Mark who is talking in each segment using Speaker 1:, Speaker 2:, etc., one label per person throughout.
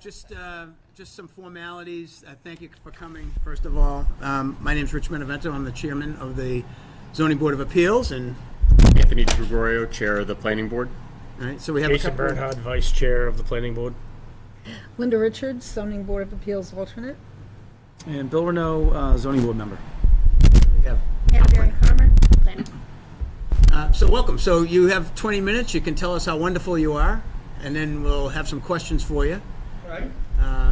Speaker 1: Just some formalities. Thank you for coming, first of all. My name is Rich Benevento. I'm the chairman of the Zoning Board of Appeals. And
Speaker 2: Anthony Gregorio, chair of the planning board.
Speaker 1: all right, so we have
Speaker 3: Jason
Speaker 1: a couple.
Speaker 3: Bernhard, vice chair of the planning board.
Speaker 4: Linda Richards, Zoning Board of Appeals alternate.
Speaker 5: And Bill Renault, zoning board member.
Speaker 1: We have,
Speaker 6: Karen Farmer, planning.
Speaker 1: so welcome. So you have 20 minutes. You can tell us how wonderful you are, and then we'll have some questions for you.
Speaker 7: All right.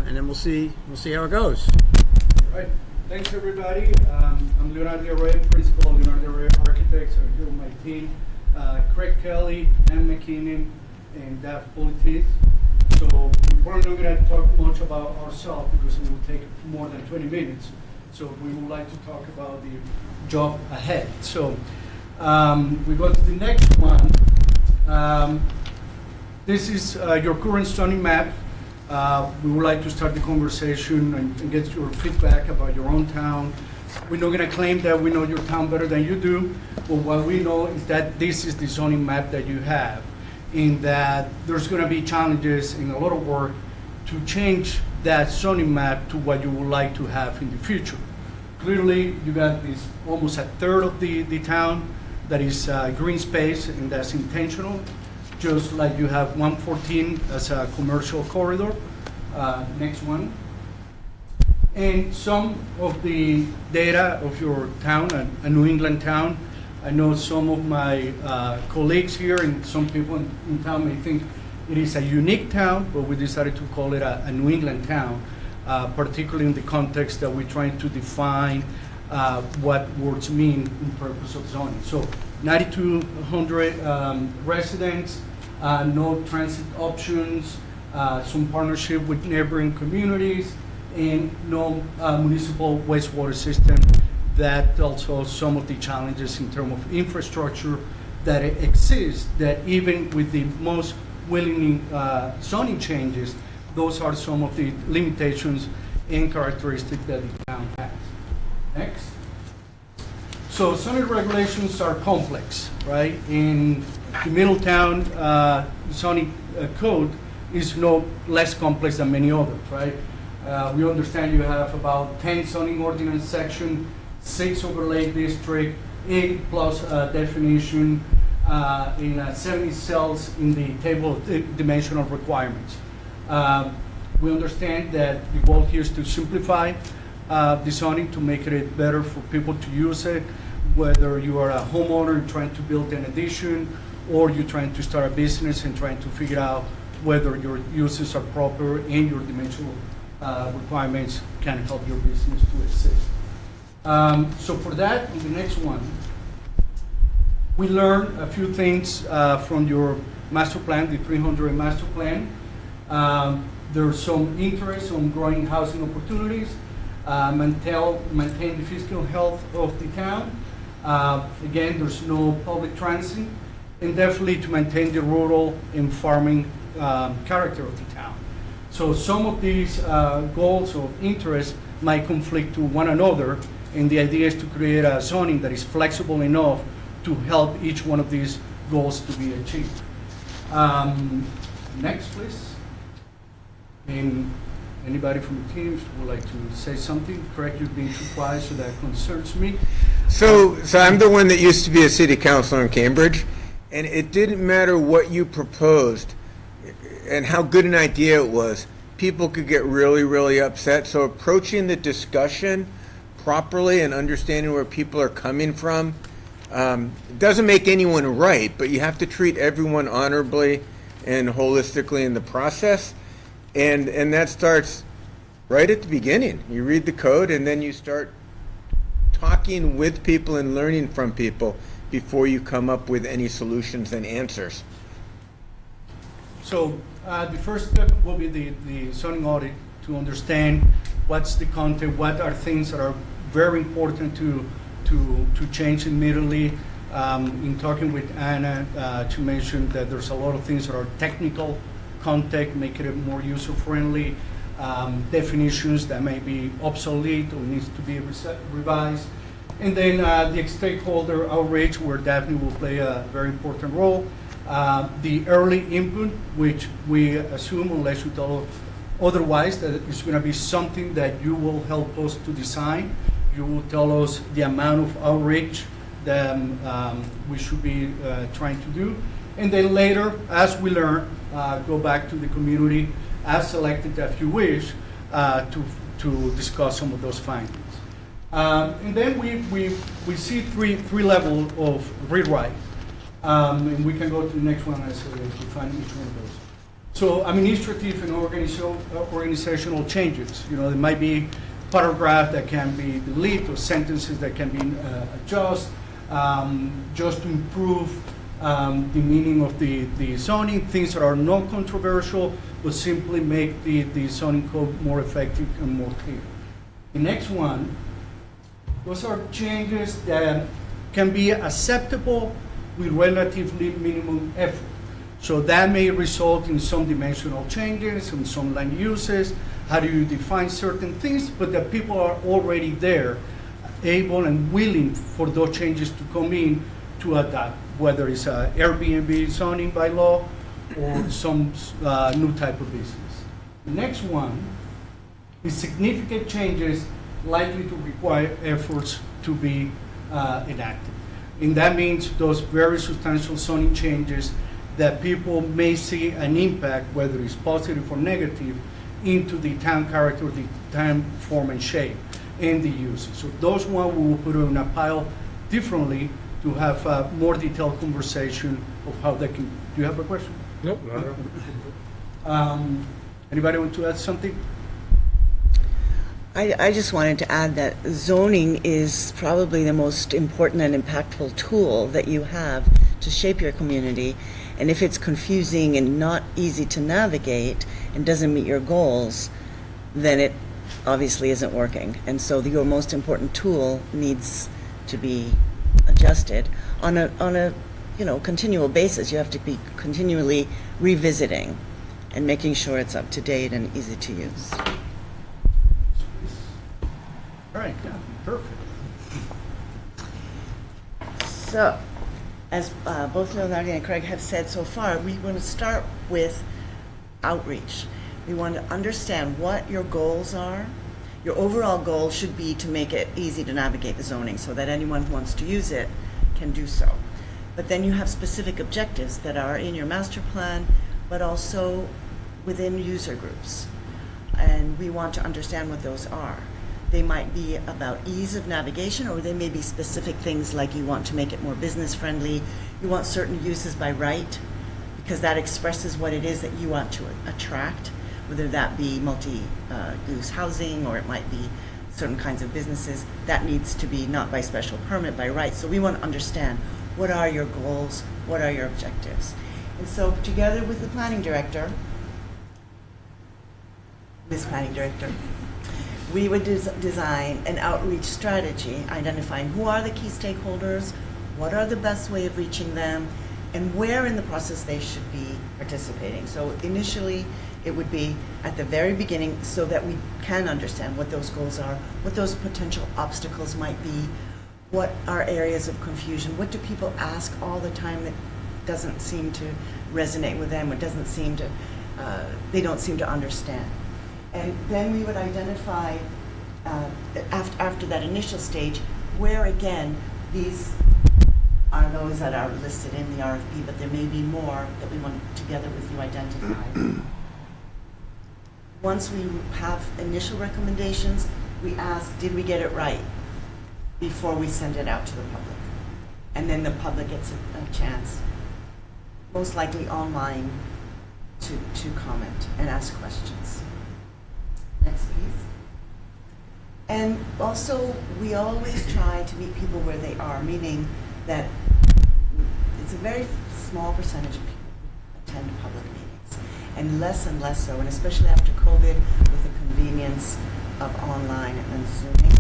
Speaker 1: And then we'll see how it goes.
Speaker 7: All right. Thanks, everybody. I'm Leonardo Arroyo, principal of Leonardo Arroyo Architects. I'm here with my team, Craig Kelly, Ann McKinnon, and Daph Politis. So we're not going to talk much about ourselves because it will take more than 20 minutes. So we would like to talk about the job ahead. So we go to the next one. This is your current zoning map. We would like to start the conversation and get your feedback about your own town. We're not going to claim that we know your town better than you do, but what we know is that this is the zoning map that you have, in that there's going to be challenges and a lot of work to change that zoning map to what you would like to have in the future. Clearly, you got this almost a third of the town that is green space, and that's intentional. Just like you have 114 as a commercial corridor. Next one. And some of the data of your town, a New England town. I know some of my colleagues here and some people in town may think it is a unique town, but we decided to call it a New England town, particularly in the context that we're trying to define what words mean in purpose of zoning. So 9,200 residents, no transit options, some partnership with neighboring communities, and no municipal wastewater system. That also some of the challenges in terms of infrastructure that exist, that even with the most willing zoning changes, those are some of the limitations and characteristics that the town has. Next. So zoning regulations are complex, right? In the Middletown zoning code is no less complex than many others, right? We understand you have about 10 zoning ordinance section, 6 overlay district, 8 plus definition, in 70 cells in the table of dimensional requirements. We understand that the goal here is to simplify the zoning to make it better for people to use it, whether you are a homeowner trying to build an addition or you're trying to start a business and trying to figure out whether your uses are proper and your dimensional requirements can help your business to exist. So for that, in the next one, we learned a few things from your master plan, the 300 master plan. There's some interest on growing housing opportunities, maintain the physical health of the town. Again, there's no public transit, and definitely to maintain the rural and farming character of the town. So some of these goals of interest might conflict to one another, and the idea is to create a zoning that is flexible enough to help each one of these goals to be achieved. Next, please. And anybody from the team would like to say something? Correct, you've been too quiet, so that concerns me.
Speaker 8: So I'm the one that used to be a city councilor in Cambridge, and it didn't matter what you proposed and how good an idea it was. People could get really, really upset. So approaching the discussion properly and understanding where people are coming from doesn't make anyone right, but you have to treat everyone honorably and holistically in the process. And that starts right at the beginning. You read the code and then you start talking with people and learning from people before you come up with any solutions and answers.
Speaker 7: So the first step will be the zoning audit to understand what's the content, what are things that are very important to change immediately. In talking with Anna, she mentioned that there's a lot of things that are technical content, making it more user-friendly, definitions that may be obsolete or needs to be revised. And then the stakeholder outreach, where Daphne will play a very important role. The early input, which we assume, unless you tell Otherwise, that it's going to be something that you will help us to design. You will tell us the amount of outreach that we should be trying to do. And then later, as we learn, go back to the community as selected if you wish to discuss some of those findings. And then we see three levels of rewrite. And we can go to the next one as we find each one of those. So administrative and organizational changes. You know, there might be paragraph that can be deleted or sentences that can be adjusted just to improve the meaning of the zoning, things that are not controversial, but simply make the zoning code more effective and more clear. The next one, those are changes that can be acceptable with relatively minimum effort. So that may result in some dimensional changes, in some land uses. How do you define certain things? But that people are already there, able and willing for those changes to come in to adapt, whether it's a Airbnb zoning by law or some new type of business. The next one is significant changes likely to require efforts to be enacted. And that means those very substantial zoning changes that people may see an impact, whether it's positive or negative, into the town character, the town form and shape, and the uses. So those ones we will put in a pile differently to have a more detailed conversation of how they can. Do you have a question?
Speaker 3: Nope, not at all.
Speaker 7: Anybody want to add something?
Speaker 9: I just wanted to add that zoning is probably the most important and impactful tool that you have to shape your community. And if it's confusing and not easy to navigate and doesn't meet your goals, then it obviously isn't working. And so your most important tool needs to be adjusted on a continual basis. You have to be continually revisiting and making sure it's up to date and easy to use.
Speaker 7: All right, yeah, perfect.
Speaker 9: So, as both Leonardo and Craig have said so far, we want to start with outreach. We want to understand what your goals are. Your overall goal should be to make it easy to navigate the zoning so that anyone who wants to use it can do so. But then you have specific objectives that are in your master plan, but also within user groups. And we want to understand what those are. They might be about ease of navigation, or they may be specific things like you want to make it more business friendly. You want certain uses by right, because that expresses what it is that you want to attract, whether that be multi-use housing, or it might be certain kinds of businesses. That needs to be not by special permit, by right. So we want to understand, what are your goals? What are your objectives? And so together with the planning director, Ms. Planning Director, we would design an outreach strategy, identifying who are the key stakeholders, what are the best way of reaching them, and where in the process they should be participating. So initially, it would be at the very beginning so that we can understand what those goals are, what those potential obstacles might be, what are areas of confusion, what do people ask all the time that doesn't seem to resonate with them, or doesn't seem to, they don't seem to understand. And then we would identify, after that initial stage, where again, these are those that are listed in the RFP, but there may be more that we want together with you identify. Once we have initial recommendations, we ask, did we get it right, before we send it out to the public? And then the public gets a chance, most likely online, to comment and ask questions. Next, please. And also, we always try to meet people where they are, meaning that it's a very small percentage of people who attend public meetings, and less so, and especially after COVID, with the convenience of online and Zooming,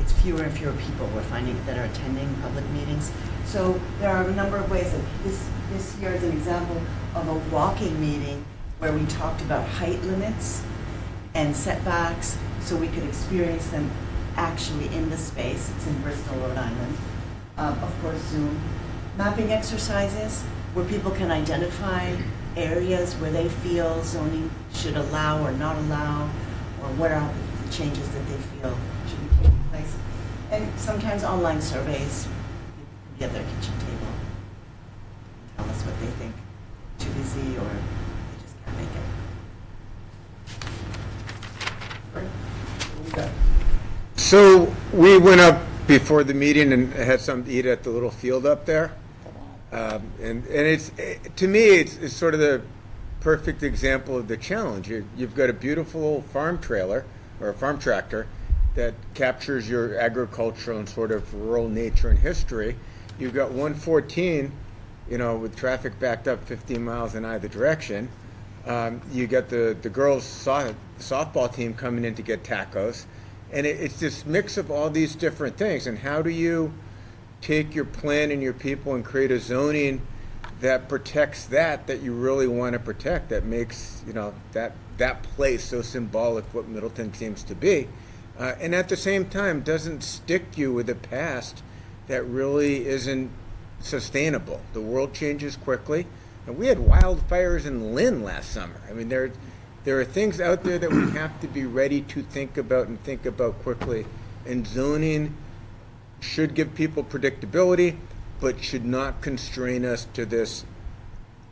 Speaker 9: it's fewer and fewer people we're finding that are attending public meetings. So there are a number of ways. This here is an example of a walking meeting where we talked about height limits and setbacks, so we could experience them actually in the space. It's in Bristol, Rhode Island. Of course, Zoom. Mapping exercises, where people can identify areas where they feel zoning should allow or not allow, or what are the changes that they feel should be taking place. And sometimes online surveys, people can be at their kitchen table, tell us what they think, too busy, or they just can't make it.
Speaker 7: Great. What we got?
Speaker 8: So we went up before the meeting and had something to eat at the little field up there. And it's, to me, it's sort of the perfect example of the challenge. You've got a beautiful old farm trailer or a farm tractor that captures your agricultural and sort of rural nature and history. You've got 114, with traffic backed up 15 miles in either direction. You got the girls softball team coming in to get tacos. And it's this mix of all these different things. And how do you take your plan and your people and create a zoning that protects that you really want to protect, that makes, that place so symbolic of what Middleton seems to be, and at the same time doesn't stick you with a past that really isn't sustainable. The world changes quickly, and we had wildfires in Lynn last summer. I mean, there are things out there that we have to be ready to think about and think about quickly, and zoning should give people predictability, but should not constrain us to this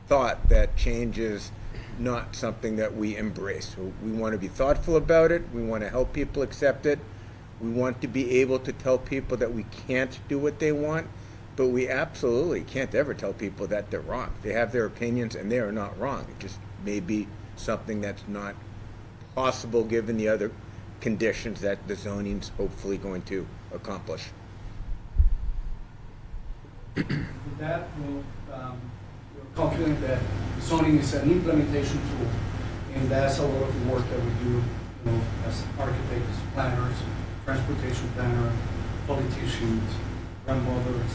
Speaker 8: thought that change is not something that we embrace. So we want to be thoughtful about it. We want to help people accept it. We want to be able to tell people that we can't do what they want, but we absolutely can't ever tell people that they're wrong. They have their opinions and they are not wrong. It just may be something that's not possible given the other conditions that the zoning's hopefully going to accomplish.
Speaker 7: With that, we're confident that zoning is an implementation tool, and that's a lot of the work that we do, as architects, planners, transportation planner, politicians, grandmothers,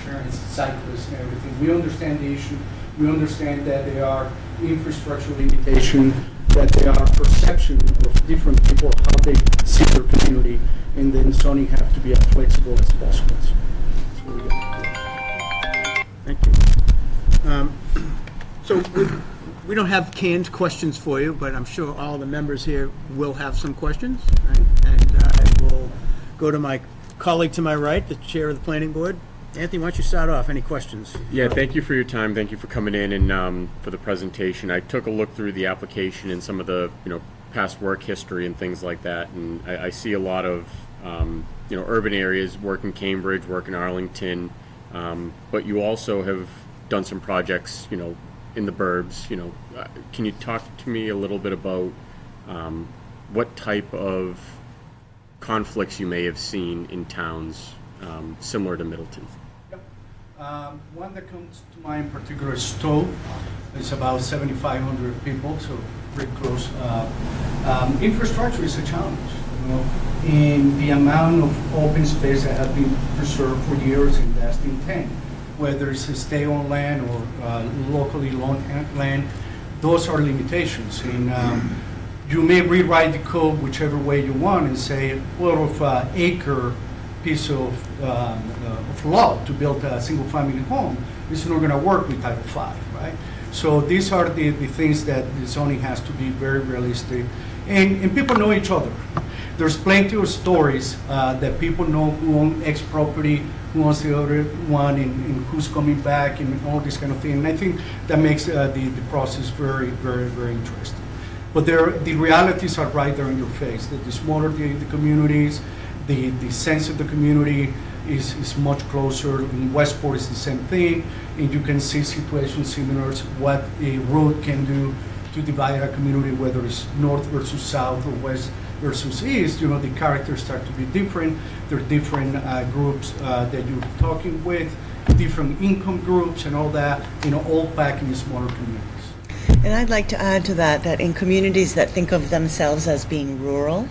Speaker 7: parents, cyclists, and everything. We understand the issue. We understand that there are infrastructure limitations, that there are perception of different people, how they see their community, and then zoning have to be as flexible as possible. So we got to do.
Speaker 1: Thank you. So we don't have canned questions for you, but I'm sure all the members here will have some questions. Right? And I will go to my colleague to my right, the chair of the planning board. Anthony, why don't you start off? Any questions?
Speaker 2: Yeah, thank you for your time. Thank you for coming in and for the presentation. I took a look through the application and some of the past work history and things like that, and I see a lot of urban areas, work in Cambridge, work in Arlington, but you also have done some projects in the burbs. Can you talk to me a little bit about what type of conflicts you may have seen in towns similar to Middleton?
Speaker 7: One that comes to mind in particular is Stowe. It's about 7,500 people, so pretty close. Infrastructure is a challenge, in the amount of open space that has been preserved for years and that's the intent, whether it's a stay on land or locally owned land, those are limitations. And you may rewrite the code whichever way you want and say a quarter of acre piece of lot to build a single family home is not going to work with Title V, right? So these are the things that the zoning has to be very realistic. And people know each other. There's plenty of stories that people know who own X property, who owns the other one, and who's coming back, and all this kind of thing. And I think that makes the process very, very, very interesting. But the realities are right there in your face. That the smaller the communities, the sense of the community is much closer. In Westport, it's the same thing, and you can see situations similar to what a road can do to divide a community, whether it's north versus south or west versus east. The characters start to be different. There are different groups that you're talking with, different income groups and all that, all back in smaller communities.
Speaker 9: And I'd like to add to that in communities that think of themselves as being rural,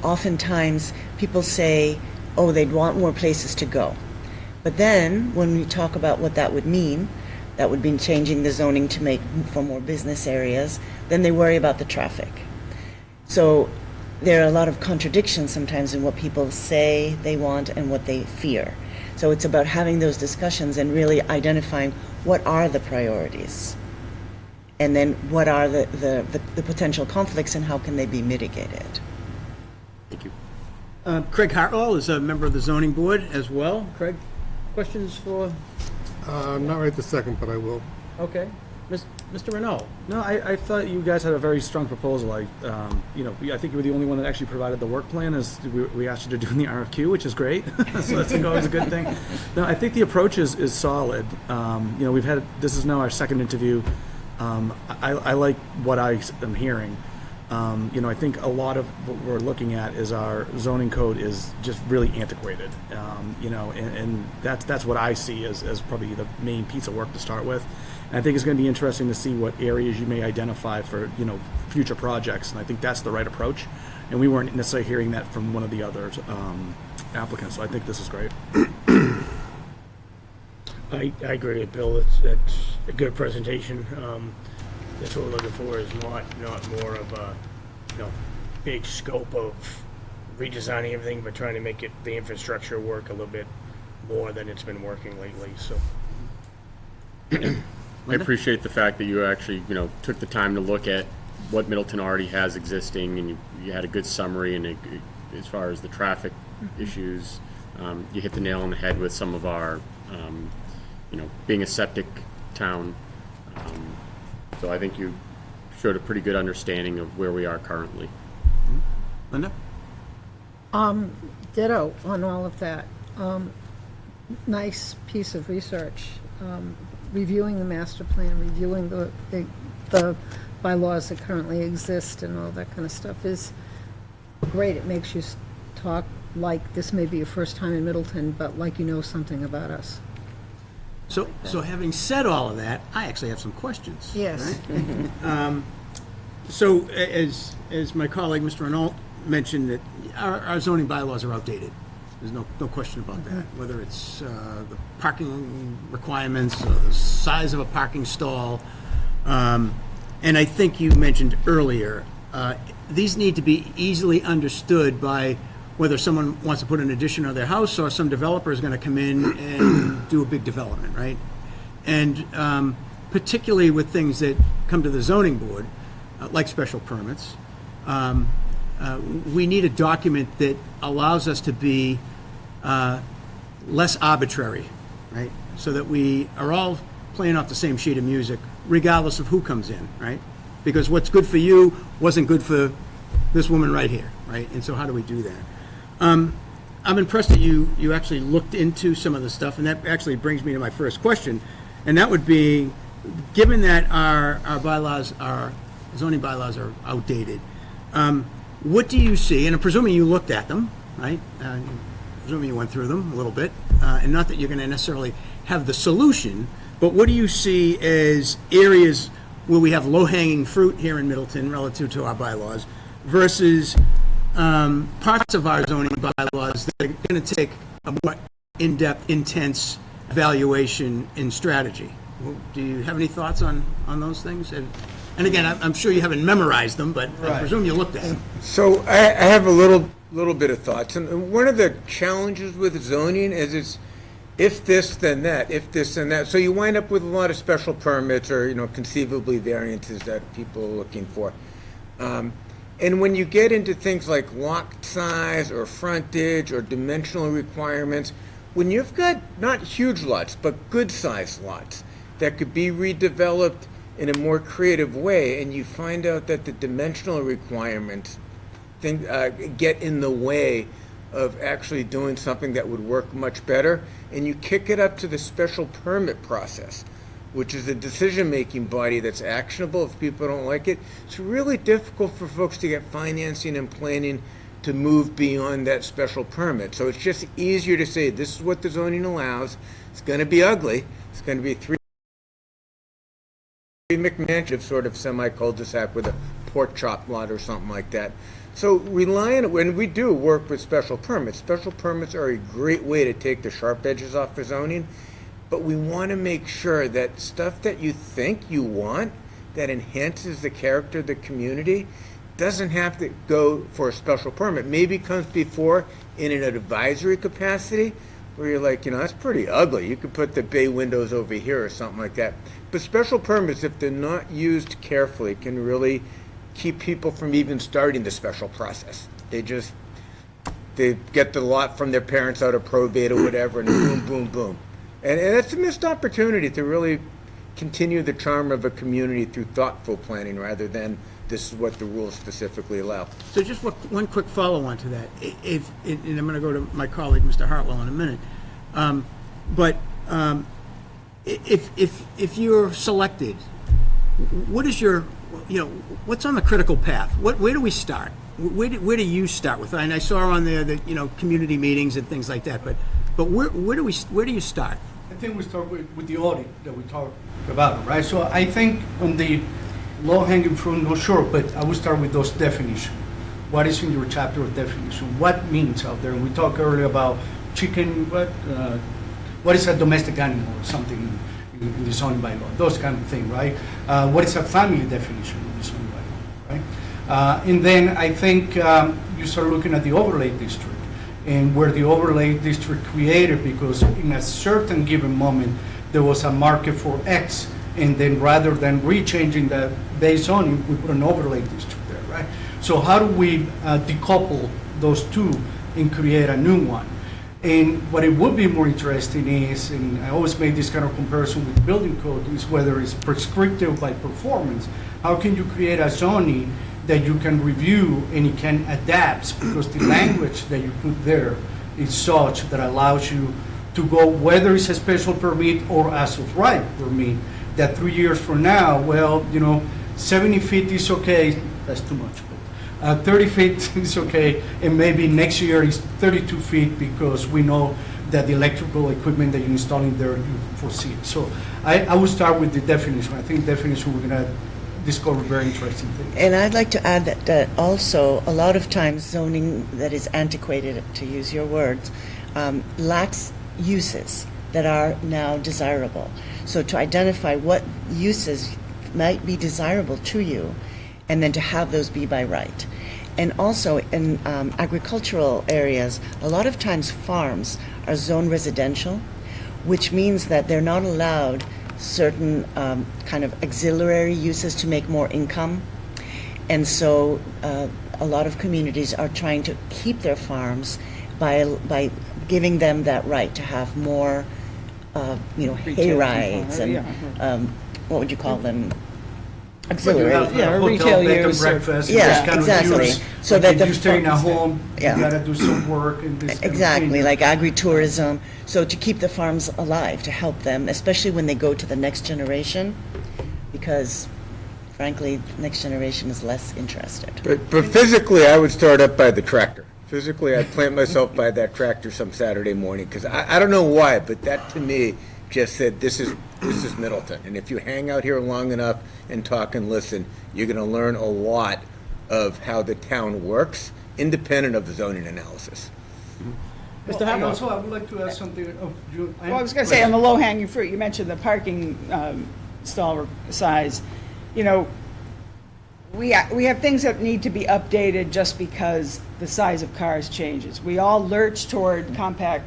Speaker 9: oftentimes people say, oh, they'd want more places to go. But then when we talk about what that would mean changing the zoning to make for more business areas, then they worry about the traffic. So there are a lot of contradictions sometimes in what people say they want and what they fear. So it's about having those discussions and really identifying what are the priorities? And then what are the potential conflicts and how can they be mitigated?
Speaker 2: Thank you.
Speaker 1: Craig Hartwell is a member of the zoning board as well. Craig, questions for,
Speaker 3: Not right this second, but I will.
Speaker 1: okay, Mr. Renault?
Speaker 5: No, I thought you guys had a very strong proposal. I think you were the only one that actually provided the work plan, as we asked you to do in the RFQ, which is great. So that's always a good thing. No, I think the approach is solid. This is now our second interview. I like what I am hearing. I think a lot of what we're looking at is our zoning code is just really antiquated. And that's what I see as probably the main piece of work to start with. And I think it's going to be interesting to see what areas you may identify for, future projects. And I think that's the right approach. And we weren't necessarily hearing that from one of the other applicants. So I think this is great.
Speaker 10: I agree with Bill. It's a good presentation. That's what we're looking for, is not more of a big scope of redesigning everything, but trying to make the infrastructure work a little bit more than it's been working lately. So
Speaker 2: I appreciate the fact that you actually, took the time to look at what Middleton already has existing, and you had a good summary. And as far as the traffic issues, you hit the nail on the head with some of our, being a septic town. So I think you showed a pretty good understanding of where we are currently.
Speaker 1: Linda?
Speaker 4: Ditto on all of that. Nice piece of research. Reviewing the master plan, reviewing the bylaws that currently exist and all that kind of stuff is great. It makes you talk like this may be your first time in Middleton, but like you know something about us.
Speaker 1: So having said all of that, I actually have some questions.
Speaker 4: Yes.
Speaker 1: Right? So as my colleague, Mr. Renault, mentioned, that our zoning bylaws are outdated. There's no question about that. Whether it's the parking requirements, or the size of a parking stall. And I think you mentioned earlier, these need to be easily understood by whether someone wants to put an addition on their house or some developer is going to come in and do a big development, right? And particularly with things that come to the zoning board, like special permits, we need a document that allows us to be less arbitrary, right? So that we are all playing off the same sheet of music, regardless of who comes in, right? Because what's good for you wasn't good for this woman right here, right? And so how do we do that? I'm impressed that you actually looked into some of the stuff, and that actually brings me to my first question, and that would be, given that our zoning bylaws are outdated, what do you see, and I'm presuming you looked at them, right? Presuming you went through them a little bit, and not that you're going to necessarily have the solution, but what do you see as areas where we have low-hanging fruit here in Middleton relative to our bylaws versus parts of our zoning bylaws that are going to take a more in-depth, intense evaluation and strategy? Do you have any thoughts on those things? And again, I'm sure you haven't memorized them, but I presume you looked at them.
Speaker 8: So I have a little bit of thoughts. And one of the challenges with zoning is it's if this, then that, if this, then that. So you wind up with a lot of special permits or, conceivably variances that people are looking for. And when you get into things like lot size or frontage or dimensional requirements, when you've got not huge lots, but good-sized lots that could be redeveloped in a more creative way, and you find out that the dimensional requirements get in the way of actually doing something that would work much better, and you kick it up to the special permit process, which is a decision-making body that's actionable if people don't like it. It's really difficult for folks to get financing and planning to move beyond that special permit. So it's just easier to say, this is what the zoning allows. It's going to be ugly. It's going to be three McMansion sort of semi-cul-de-sac with a pork chop lot or something like that. So when we do work with special permits are a great way to take the sharp edges off the zoning. But we want to make sure that stuff that you think you want that enhances the character of the community doesn't have to go for a special permit. Maybe comes before in an advisory capacity, where you're like, that's pretty ugly. You could put the bay windows over here or something like that. But special permits, if they're not used carefully, can really keep people from even starting the special process. They get the lot from their parents out of probate or whatever, and boom, boom, boom. And it's a missed opportunity to really continue the charm of a community through thoughtful planning rather than this is what the rules specifically allow.
Speaker 1: So just one quick follow-on to that. And I'm going to go to my colleague, Mr. Hartwell, in a minute. If you're selected, what is your, what's on the critical path? Where do we start? Where do you start with? And I saw on there that, community meetings and things like that, but where do you start?
Speaker 7: I think we start with the audit that we talked about, right? So I think on the low-hanging fruit, no, sure, but I would start with those definitions. What is in your chapter of definition? What means out there? And we talked earlier about chicken, what is a domestic animal or something in the zoning bylaw? Those kind of thing, right? What is a family definition in the zoning bylaw, right? And then I think you start looking at the overlay district and where the overlay district created, because in a certain given moment there was a market for X, and then rather than rechanging the base zoning, we put an overlay district there, right? So how do we decouple those two and create a new one? And what it would be more interesting is, and I always make this kind of comparison with building code, is whether it's prescriptive by performance. How can you create a zoning that you can review and it can adapt, because the language that you put there is such that allows you to go, whether it's a special permit or as of right permit, that 3 years from now, 70 feet is okay, that's too much, but 30 feet is okay, and maybe next year is 32 feet because we know that the electrical equipment that you're installing there, you foresee it. So I would start with the definition. I think definition we're gonna discover very interesting things.
Speaker 9: And I'd like to add that also a lot of times zoning that is antiquated, to use your words, lacks uses that are now desirable. So to identify what uses might be desirable to you, and then to have those be by right. And also in agricultural areas, a lot of times farms are zoned residential, which means that they're not allowed certain kind of auxiliary uses to make more income. And so a lot of communities are trying to keep their farms by giving them that right to have more hay rides and what would you call them? Auxiliary.
Speaker 7: Retail bed and breakfast.
Speaker 9: Exactly.
Speaker 7: So that you're staying at home, you gotta do some work and this.
Speaker 9: Exactly, like agritourism. So to keep the farms alive, to help them, especially when they go to the next generation, because frankly, next generation is less interested.
Speaker 8: But physically, I would start up by the tractor. Physically, I'd plant myself by that tractor some Saturday morning, because I don't know why, but that to me just said, this is Middleton. And if you hang out here long enough and talk and listen, you're going to learn a lot of how the town works, independent of the zoning analysis.
Speaker 7: Mr. Hamel. Also, I would like to ask something.
Speaker 11: I was going to say, on the low-hanging fruit, you mentioned the parking stall size. We have things that need to be updated just because the size of cars changes. We all lurch toward compact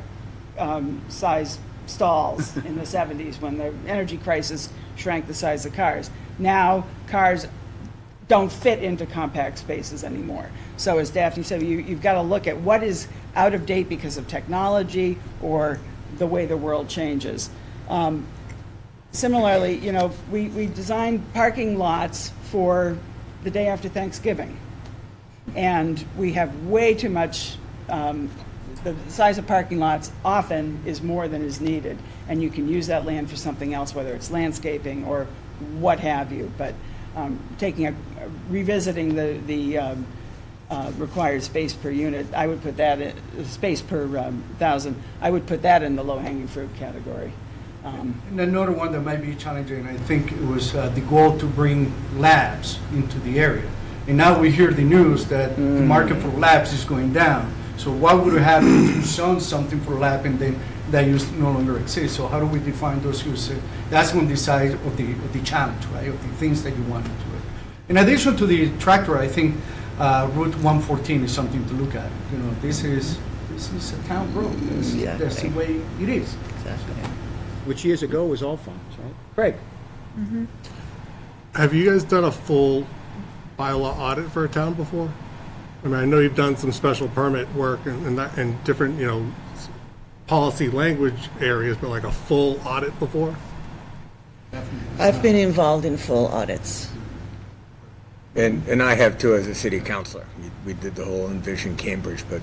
Speaker 11: size stalls in the 70s when the energy crisis shrank the size of cars. Now cars don't fit into compact spaces anymore. So as Daphne said, you've got to look at what is out of date because of technology or the way the world changes. Similarly, we designed parking lots for the day after Thanksgiving. And we have way too much, the size of parking lots often is more than is needed. And you can use that land for something else, whether it's landscaping or what have you. But revisiting the required space per unit, I would put that in, space per 1,000, I would put that in the low-hanging fruit category.
Speaker 7: And another one that might be challenging, I think it was the goal to bring labs into the area. And now we hear the news that the market for labs is going down. So what would happen if you zone something for lab and then that use no longer exists? So how do we define those uses? That's one side of the challenge, right? Of the things that you want to do. In addition to the tractor, I think Route 114 is something to look at. This is It's a town road. That's the way it is.
Speaker 1: Which years ago was all farms, right? Craig?
Speaker 3: Have you guys done a full bylaw audit for a town before? I mean, I know you've done some special permit work and different, policy language areas, but like a full audit before?
Speaker 9: I've been involved in full audits.
Speaker 8: And I have too as a city councilor. We did the whole Envision Cambridge, but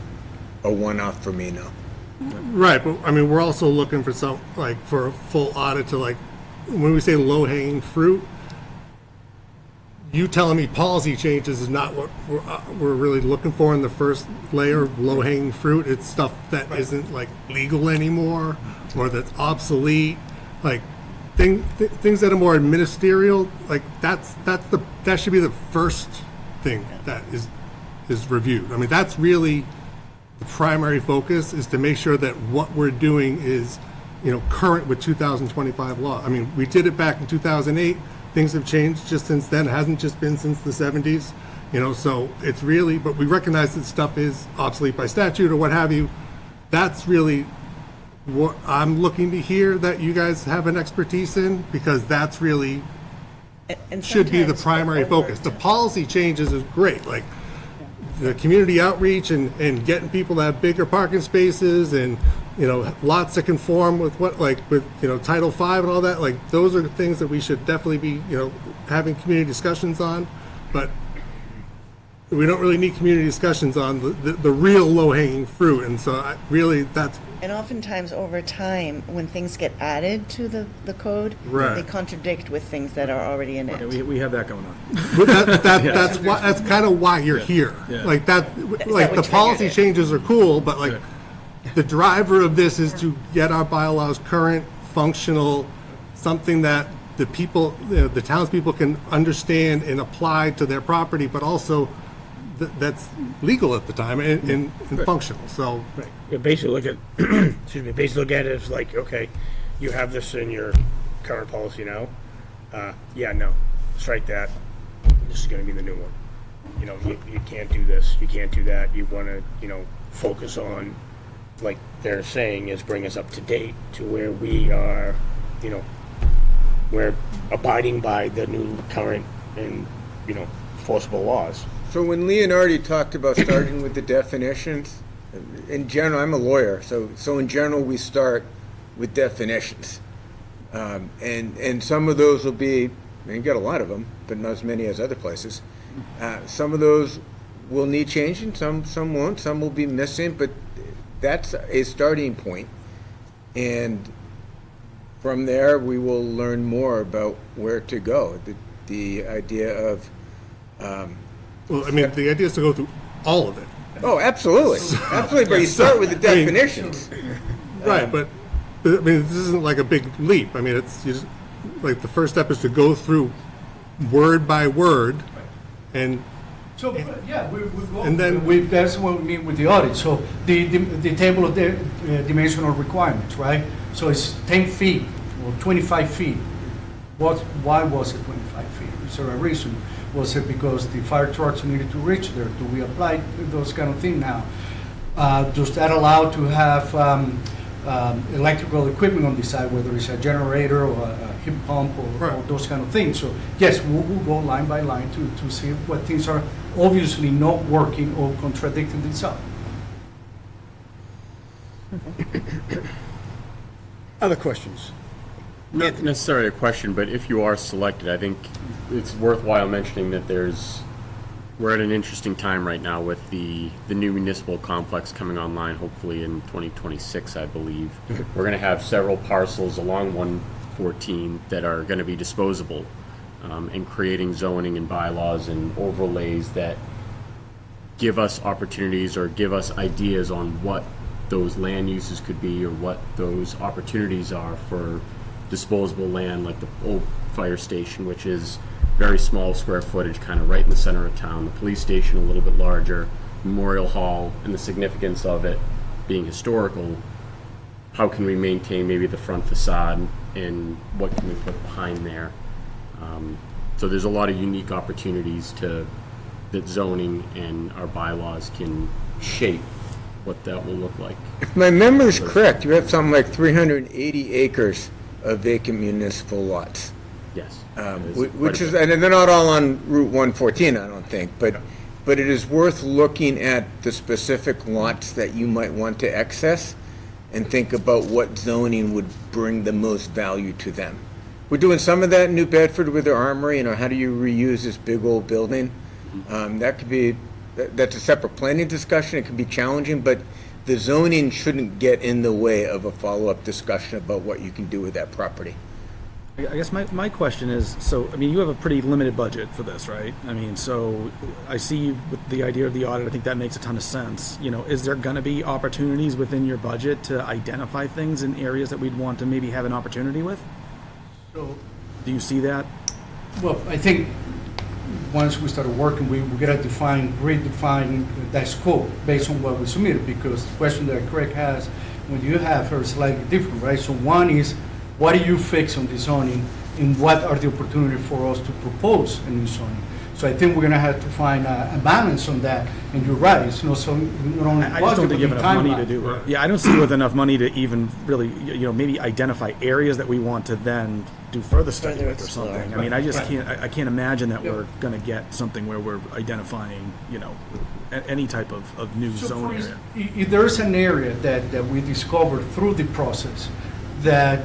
Speaker 8: a one-off for me now.
Speaker 3: Right, but I mean, we're also looking for for a full audit to when we say low-hanging fruit, you telling me policy changes is not what we're really looking for in the first layer of low-hanging fruit. It's stuff that isn't legal anymore or that's obsolete, things that are more ministerial. That should be the first thing that is reviewed. I mean, that's really the primary focus, is to make sure that what we're doing is, current with 2025 law. I mean, we did it back in 2008. Things have changed just since then. It hasn't just been since the 70s, so it's really, but we recognize that stuff is obsolete by statute or what have you. That's really what I'm looking to hear that you guys have an expertise in, because that's really
Speaker 9: And
Speaker 3: should be the
Speaker 9: sometimes
Speaker 3: primary
Speaker 9: over
Speaker 3: focus. The
Speaker 9: time.
Speaker 3: policy changes is great, the community outreach and getting people to have bigger parking spaces and, lots that conform with Title V and all that, those are things that we should definitely be, having community discussions on. But we don't really need community discussions on the real low-hanging fruit. And so that's,
Speaker 9: And oftentimes, over time, when things get added to the code,
Speaker 3: Right.
Speaker 9: they contradict with things that are already in it.
Speaker 5: Yeah, we have that going on.
Speaker 3: but that's kind of why you're here.
Speaker 5: Yeah.
Speaker 9: what
Speaker 3: The
Speaker 9: triggered
Speaker 3: policy
Speaker 9: it?
Speaker 3: changes are cool, but the driver of this is to get our bylaws current, functional, something that the people, the townspeople can understand and apply to their property, but also that's legal at the time and functional. So
Speaker 10: You basically look at, basically look at it as okay, you have this in your current policy now. No, strike that. This is going to be the new one. You can't do this. You can't do that. You want to, focus on, like they're saying, is bring us up to date to where we are, we're abiding by the new current and, enforceable laws.
Speaker 8: So when Leonardi talked about starting with the definitions, in general, I'm a lawyer, so in general, we start with definitions. And some of those will be, you get a lot of them, but not as many as other places. Some of those will need changing, some won't, some will be missing, but that's a starting point. And from there, we will learn more about where to go. The idea of
Speaker 3: well, I mean, the idea is to go through all of it.
Speaker 8: oh, absolutely, absolutely. But you start with the definitions.
Speaker 3: Right, but I mean, this isn't like a big leap. I mean, it's just the first step is to go through word by word, and
Speaker 7: So, yeah, we go.
Speaker 3: And then-
Speaker 7: That's what we mean with the audit. So the table of the dimensional requirements, right? So it's 10 feet or 25 feet. Why was it 25 feet? Is there a reason? Was it because the fire trucks needed to reach there? Do we apply those kind of things now? Does that allow to have electrical equipment on the side, whether it's a generator or a heat pump or those kind of things? So yes, we'll go line by line to see what things are obviously not working or contradicting themselves.
Speaker 1: Other questions?
Speaker 2: Not necessarily a question, but if you are selected, I think it's worthwhile mentioning that we're at an interesting time right now with the new municipal complex coming online, hopefully in 2026, I believe. We're going to have several parcels along 114 that are going to be disposable, and creating zoning and bylaws and overlays that give us opportunities or give us ideas on what those land uses could be or what those opportunities are for disposable land, like the old fire station, which is very small square footage, kind of right in the center of town. The police station a little bit larger, Memorial Hall, and the significance of it being historical. How can we maintain maybe the front facade, and what can we put behind there? So there's a lot of unique opportunities that zoning and our bylaws can shape what that will look like.
Speaker 8: If my memory's correct, you have something like 380 acres of vacant municipal lots.
Speaker 2: Yes.
Speaker 8: Which is, and they're not all on Route 114, I don't think, but it is worth looking at the specific lots that you might want to access and think about what zoning would bring the most value to them. We're doing some of that in New Bedford with their armory, how do you reuse this big old building? That could be, that's a separate planning discussion, it can be challenging, but the zoning shouldn't get in the way of a follow-up discussion about what you can do with that property.
Speaker 5: I guess my question is, so, I mean, you have a pretty limited budget for this, right? I mean, so I see with the idea of the audit, I think that makes a ton of sense. Is there going to be opportunities within your budget to identify things in areas that we'd want to maybe have an opportunity with?
Speaker 7: So,
Speaker 5: Do you see that?
Speaker 7: well, I think once we started working, we gotta redefine that scope based on what we submitted, because the question that Craig has, when you have her, is slightly different, right? So one is, what do you fix on the zoning, and what are the opportunities for us to propose a new zoning? So I think we're gonna have to find a balance on that, and you're right, it's not so, not only
Speaker 5: I just don't think you have enough money to
Speaker 7: timeline.
Speaker 5: do it. Yeah, I don't see with enough money to even really, maybe identify areas that we want to then do further study
Speaker 9: Further
Speaker 5: with or
Speaker 9: explore.
Speaker 5: something. I mean, I just I can't imagine that we're gonna get something where we're identifying, any type of new
Speaker 7: So
Speaker 5: zone
Speaker 7: for
Speaker 5: area.
Speaker 7: instance, if there's an area that we discovered through the process that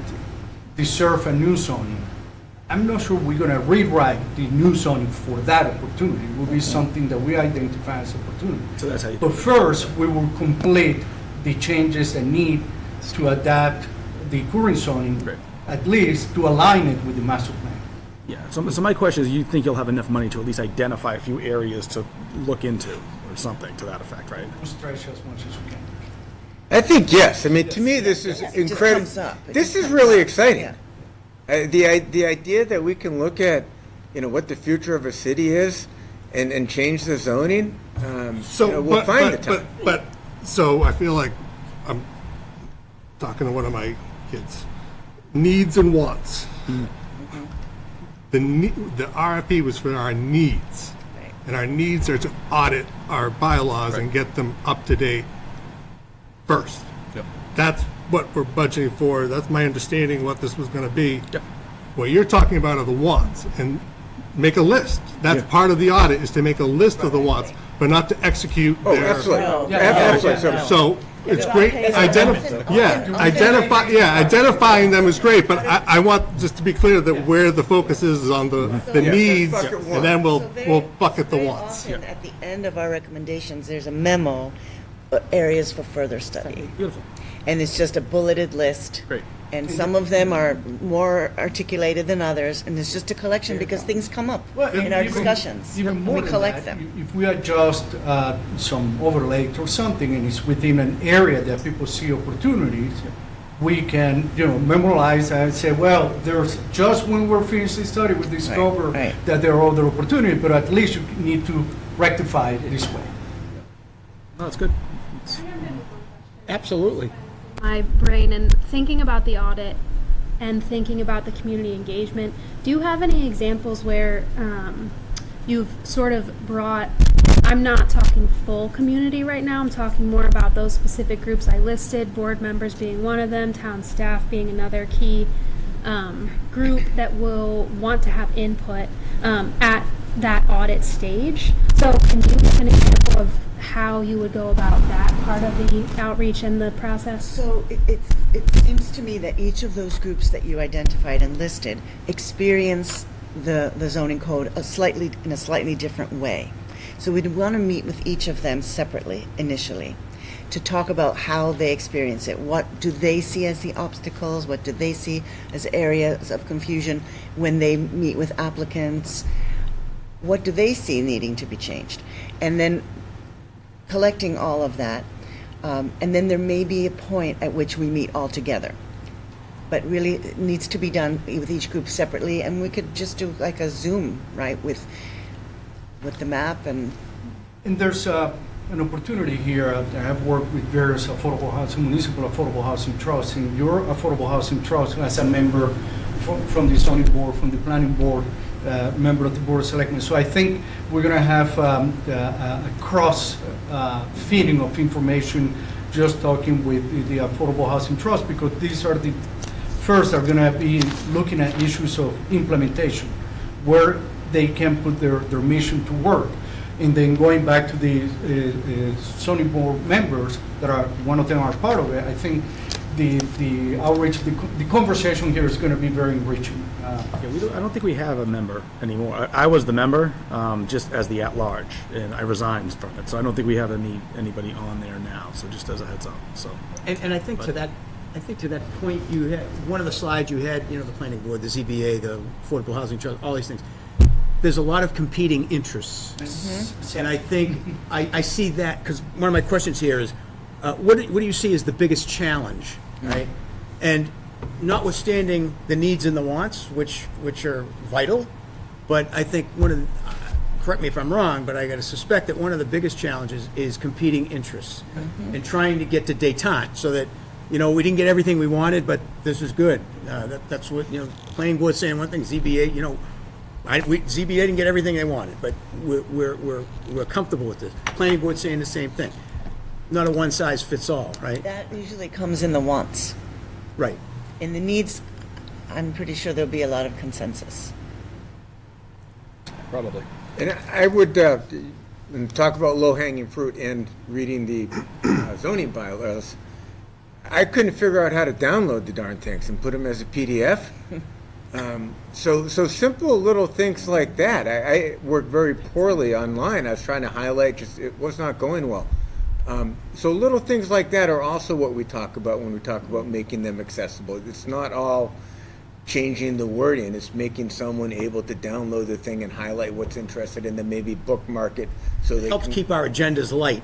Speaker 7: deserve a new zoning, I'm not sure we're gonna rewrite the new zoning for that opportunity. It will be something that we identify as opportunity.
Speaker 5: So that's how you.
Speaker 7: But first, we will complete the changes that need to adapt the current zoning,
Speaker 5: Right.
Speaker 7: at least to align it with the master plan.
Speaker 5: Yeah, so my question is, you think you'll have enough money to at least identify a few areas to look into or something to that effect, right?
Speaker 7: We'll stretch as much as we can.
Speaker 8: I think yes. I mean, to me, this is
Speaker 9: just
Speaker 8: incredible.
Speaker 9: comes up. It
Speaker 8: This
Speaker 9: just
Speaker 8: is
Speaker 9: comes
Speaker 8: really
Speaker 9: up.
Speaker 8: exciting.
Speaker 9: Yeah.
Speaker 8: The idea that we can look at, what the future of a city is, and change the zoning.
Speaker 3: So,
Speaker 8: we'll find the time.
Speaker 3: So I feel like I'm talking to one of my kids. Needs and wants. The RFP was for our needs.
Speaker 9: Right.
Speaker 3: And our needs are to audit our bylaws and get them up to date first.
Speaker 5: Yep.
Speaker 3: That's what we're budgeting for. That's my understanding what this was going to be.
Speaker 5: Yep.
Speaker 3: What you're talking about are the wants, and make a list. That's part of the audit, is to make a list of the wants, but not to execute
Speaker 8: Oh,
Speaker 3: their.
Speaker 8: absolutely.
Speaker 9: No.
Speaker 8: Absolutely.
Speaker 9: Yeah.
Speaker 3: So it's
Speaker 9: not
Speaker 3: great,
Speaker 9: paid for.
Speaker 3: identifying them is great, but I want, just to be clear, that where the focus is on the needs,
Speaker 8: bucket
Speaker 3: and then
Speaker 9: So very-
Speaker 3: we'll bucket the
Speaker 9: very
Speaker 3: wants.
Speaker 9: often At the end of our recommendations, there's a memo, areas for further study.
Speaker 5: Beautiful.
Speaker 9: And it's just a bulleted list.
Speaker 5: Great.
Speaker 9: And some of them are more articulated than others, and it's just a collection because things come up in our discussions.
Speaker 7: Even more
Speaker 9: We
Speaker 7: than
Speaker 9: collect
Speaker 7: that,
Speaker 9: them.
Speaker 7: if we adjust some overlay or something, and it's within an area that people see opportunities, we can, memorialize and say, well, there's, just when we're finished the study, we discover
Speaker 9: right.
Speaker 7: that there are other opportunities, but at least you need to rectify it this way.
Speaker 5: No, that's good.
Speaker 1: Absolutely.
Speaker 6: My brain and thinking about the audit and thinking about the community engagement, do you have any examples where you've sort of brought, I'm not talking full community right now, I'm talking more about those specific groups I listed, board members being one of them, town staff being another key group that will want to have input at that audit stage. So can you give an example of how you would go about that part of the outreach and the process?
Speaker 9: So it seems to me that each of those groups that you identified and listed experience the zoning code in a slightly different way. So we'd want to meet with each of them separately initially to talk about how they experience it. What do they see as the obstacles? What do they see as areas of confusion when they meet with applicants? What do they see needing to be changed? And then collecting all of that, and then there may be a point at which we meet all together. But really, it needs to be done with each group separately, and we could just do like a Zoom, right, with the map and.
Speaker 7: And there's an opportunity here. I have worked with various municipal affordable housing trusts, and your affordable housing trust, as a member from the zoning board, from the planning board, member of the board of selectmen. So I think we're going to have a cross feeding of information just talking with the Affordable Housing Trust, because these are the first are gonna be looking at issues of implementation, where they can put their mission to work. And then going back to the zoning board members that are, one of them are part of it, I think the outreach, the conversation here is gonna be very enriching.
Speaker 5: I don't think we have a member anymore. I was the member, just as the at-large, and I resigned from it, so I don't think we have anybody on there now, so just as a heads up, so.
Speaker 1: And I think to that point, you had, one of the slides you had, the planning board, the ZBA, the Affordable Housing Trust, all these things. There's a lot of competing interests. And I think, I see that, because one of my questions here is, what do you see as the biggest challenge, right? And notwithstanding the needs and the wants, which are vital, but I think correct me if I'm wrong, but I got to suspect that one of the biggest challenges is competing interests and trying to get to détente so that, we didn't get everything we wanted, but this is good. That's what, planning board saying one thing, ZBA, ZBA didn't get everything they wanted, but we're comfortable with this. Planning board saying the same thing. Not a one size fits all, right?
Speaker 9: That usually comes in the wants.
Speaker 1: Right.
Speaker 9: In the needs, I'm pretty sure there'll be a lot of consensus.
Speaker 5: Probably.
Speaker 8: And I would talk about low-hanging fruit and reading the zoning bylaws. I couldn't figure out how to download the darn things and put them as a PDF. So simple little things like that. I worked very poorly online. I was trying to highlight, just it was not going well. So little things like that are also what we talk about when we talk about making them accessible. It's not all changing the wording. It's making someone able to download the thing and highlight what's interested in, then maybe bookmark it so they
Speaker 1: Helps
Speaker 8: can,
Speaker 1: keep our agendas light.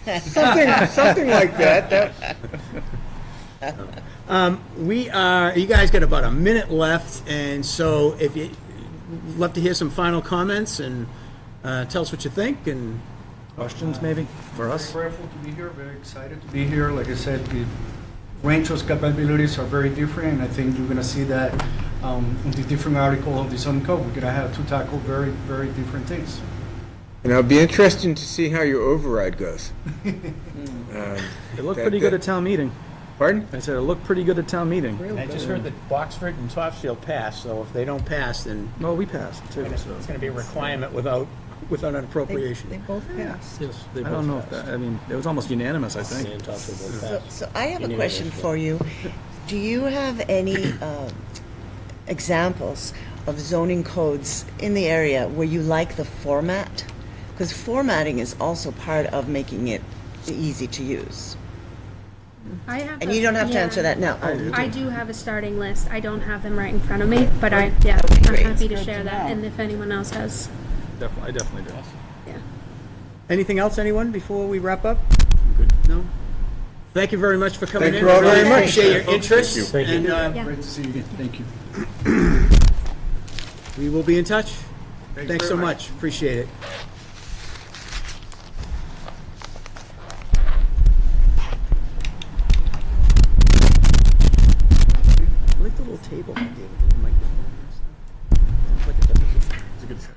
Speaker 8: something like that.
Speaker 1: You guys got about a minute left, and so if you love to hear some final comments and tell us what you think, and
Speaker 5: Questions, maybe, for us?
Speaker 7: Very grateful to be here, very excited to be here. Like I said, the Rancho's capabilities are very different, and I think you're gonna see that in the different article of the zoning code. We're gonna have to tackle very, very different things.
Speaker 8: And it'll be interesting to see how your override goes.
Speaker 5: It looked pretty good at town meeting.
Speaker 8: Pardon?
Speaker 5: I said it looked pretty good at town meeting.
Speaker 1: I just heard that Boxford and Topsfield passed, so if they don't pass, then
Speaker 5: Well, we passed, too,
Speaker 1: it's
Speaker 5: so.
Speaker 1: going to be a requirement without an appropriation.
Speaker 4: They both passed.
Speaker 5: Yes, I don't know if that, it was almost unanimous, I think.
Speaker 9: So I have a question for you. Do you have any examples of zoning codes in the area where you like the format? Because formatting is also part of making it easy to use.
Speaker 6: I have
Speaker 9: And you don't have to answer that now.
Speaker 6: I do have a starting list. I don't have them right in front of me, but I'm
Speaker 9: great.
Speaker 6: happy to
Speaker 11: Good
Speaker 6: share
Speaker 11: to
Speaker 6: that.
Speaker 11: know.
Speaker 6: And if anyone else has,
Speaker 5: I definitely do.
Speaker 6: yeah.
Speaker 1: Anything else, anyone, before we wrap up? No? Thank you very much for coming in.
Speaker 8: Thank you all very
Speaker 1: Really
Speaker 8: much.
Speaker 1: Appreciate your interest.
Speaker 2: Thank you.
Speaker 1: And
Speaker 6: Yeah.
Speaker 7: Great to see you again. Thank you.
Speaker 1: we will be in touch. Thanks
Speaker 8: very
Speaker 1: so
Speaker 8: much.
Speaker 1: much. Appreciate it. I like the little table I gave, the little microphone and stuff. Like it's a good setup.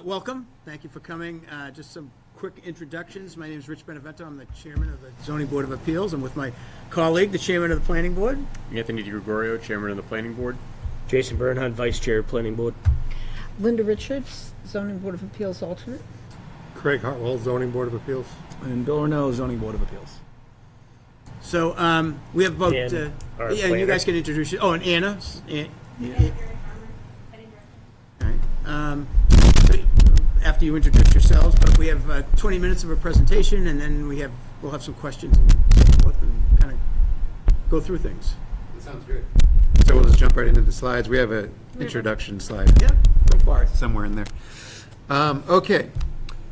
Speaker 1: Welcome. Thank you for coming. Just some quick introductions. My name is Rich Benevento. I'm the chairman of the Zoning Board of Appeals. I'm with my colleague, the chairman of the Planning Board.
Speaker 2: Anthony DiGregorio, chairman of the planning board.
Speaker 10: Jason Bernhardt, Vice Chair, Planning Board.
Speaker 4: Linda Richards, Zoning Board of Appeals alternate.
Speaker 3: Craig Hartwell, Zoning Board of Appeals.
Speaker 5: And Bill Renault, Zoning Board of Appeals.
Speaker 1: So we have about,
Speaker 10: And our
Speaker 1: yeah, and you
Speaker 10: planner.
Speaker 1: guys can introduce you. Oh, and Anna. All right. So after you introduce yourselves, but we have 20 minutes of a presentation, and then we'll have some questions and so forth, and kind of go through things.
Speaker 12: Sounds great. So we'll just jump right into the slides. We have an introduction slide
Speaker 1: Yeah, go for it.
Speaker 12: somewhere in there. Okay,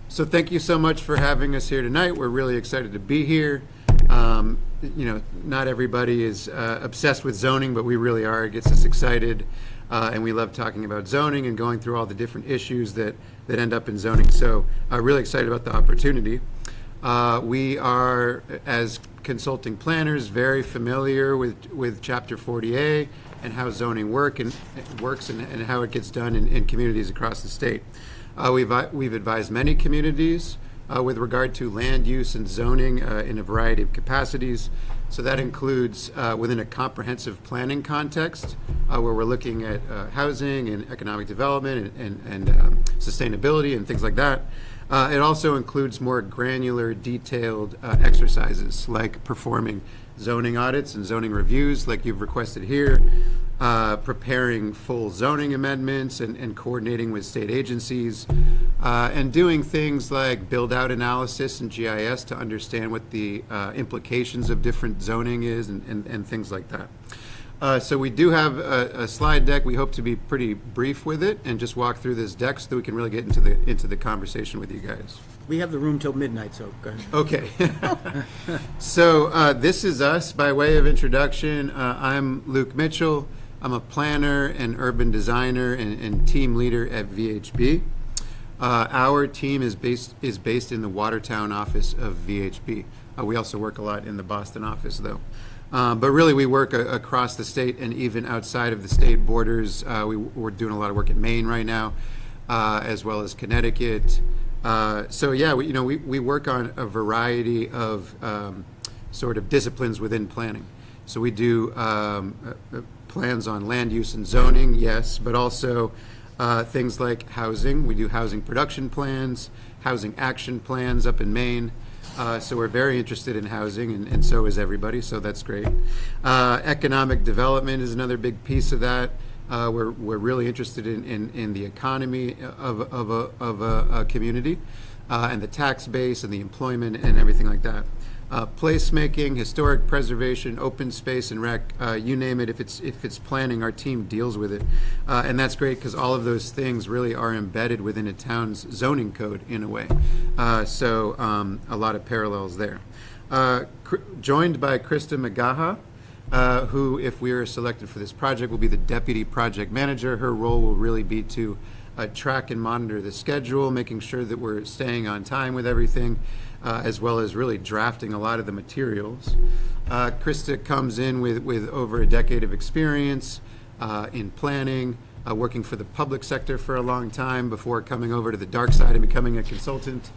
Speaker 12: so thank you so much for having us here tonight. We're really excited to be here. Not everybody is obsessed with zoning, but we really are. It gets us excited, and we love talking about zoning and going through all the different issues that end up in zoning. So really excited about the opportunity. We are, as consulting planners, very familiar with Chapter 40A and how zoning works and how it gets done in communities across the state. We've advised many communities with regard to land use and zoning in a variety of capacities. So that includes within a comprehensive planning context where we're looking at housing and economic development and sustainability and things like that. It also includes more granular, detailed exercises like performing zoning audits and zoning reviews like you've requested here, preparing full zoning amendments and coordinating with state agencies, and doing things like build-out analysis and GIS to understand what the implications of different zoning is and things like that. So we do have a slide deck. We hope to be pretty brief with it and just walk through this deck so that we can really get into the conversation with you guys.
Speaker 1: We have the room till midnight, so go ahead.
Speaker 12: Okay. So this is us by way of introduction. I'm Luke Mitchell. I'm a planner and urban designer and team leader at VHB. Our team is based in the Watertown office of VHB. We also work a lot in the Boston office, though. But really, we work across the state and even outside of the state borders. We're doing a lot of work in Maine right now, as well as Connecticut. So yeah, we work on a variety of sort of disciplines within planning. So we do plans on land use and zoning, yes, but also things like housing. We do housing production plans, housing action plans up in Maine. So we're very interested in housing, and so is everybody, so that's great. Economic development is another big piece of that. We're really interested in the economy of a community and the tax base and the employment and everything like that. Placemaking, historic preservation, open space and rec, you name it. If it's planning, our team deals with it, and that's great because all of those things really are embedded within a town's zoning code in a way. So a lot of parallels there. Joined by Krista Magaha, who, if we are selected for this project, will be the deputy project manager. Her role will really be to track and monitor the schedule, making sure that we're staying on time with everything, as well as really drafting a lot of the materials. Krista comes in with over a decade of experience in planning, working for the public sector for a long time before coming over to the dark side and becoming a consultant.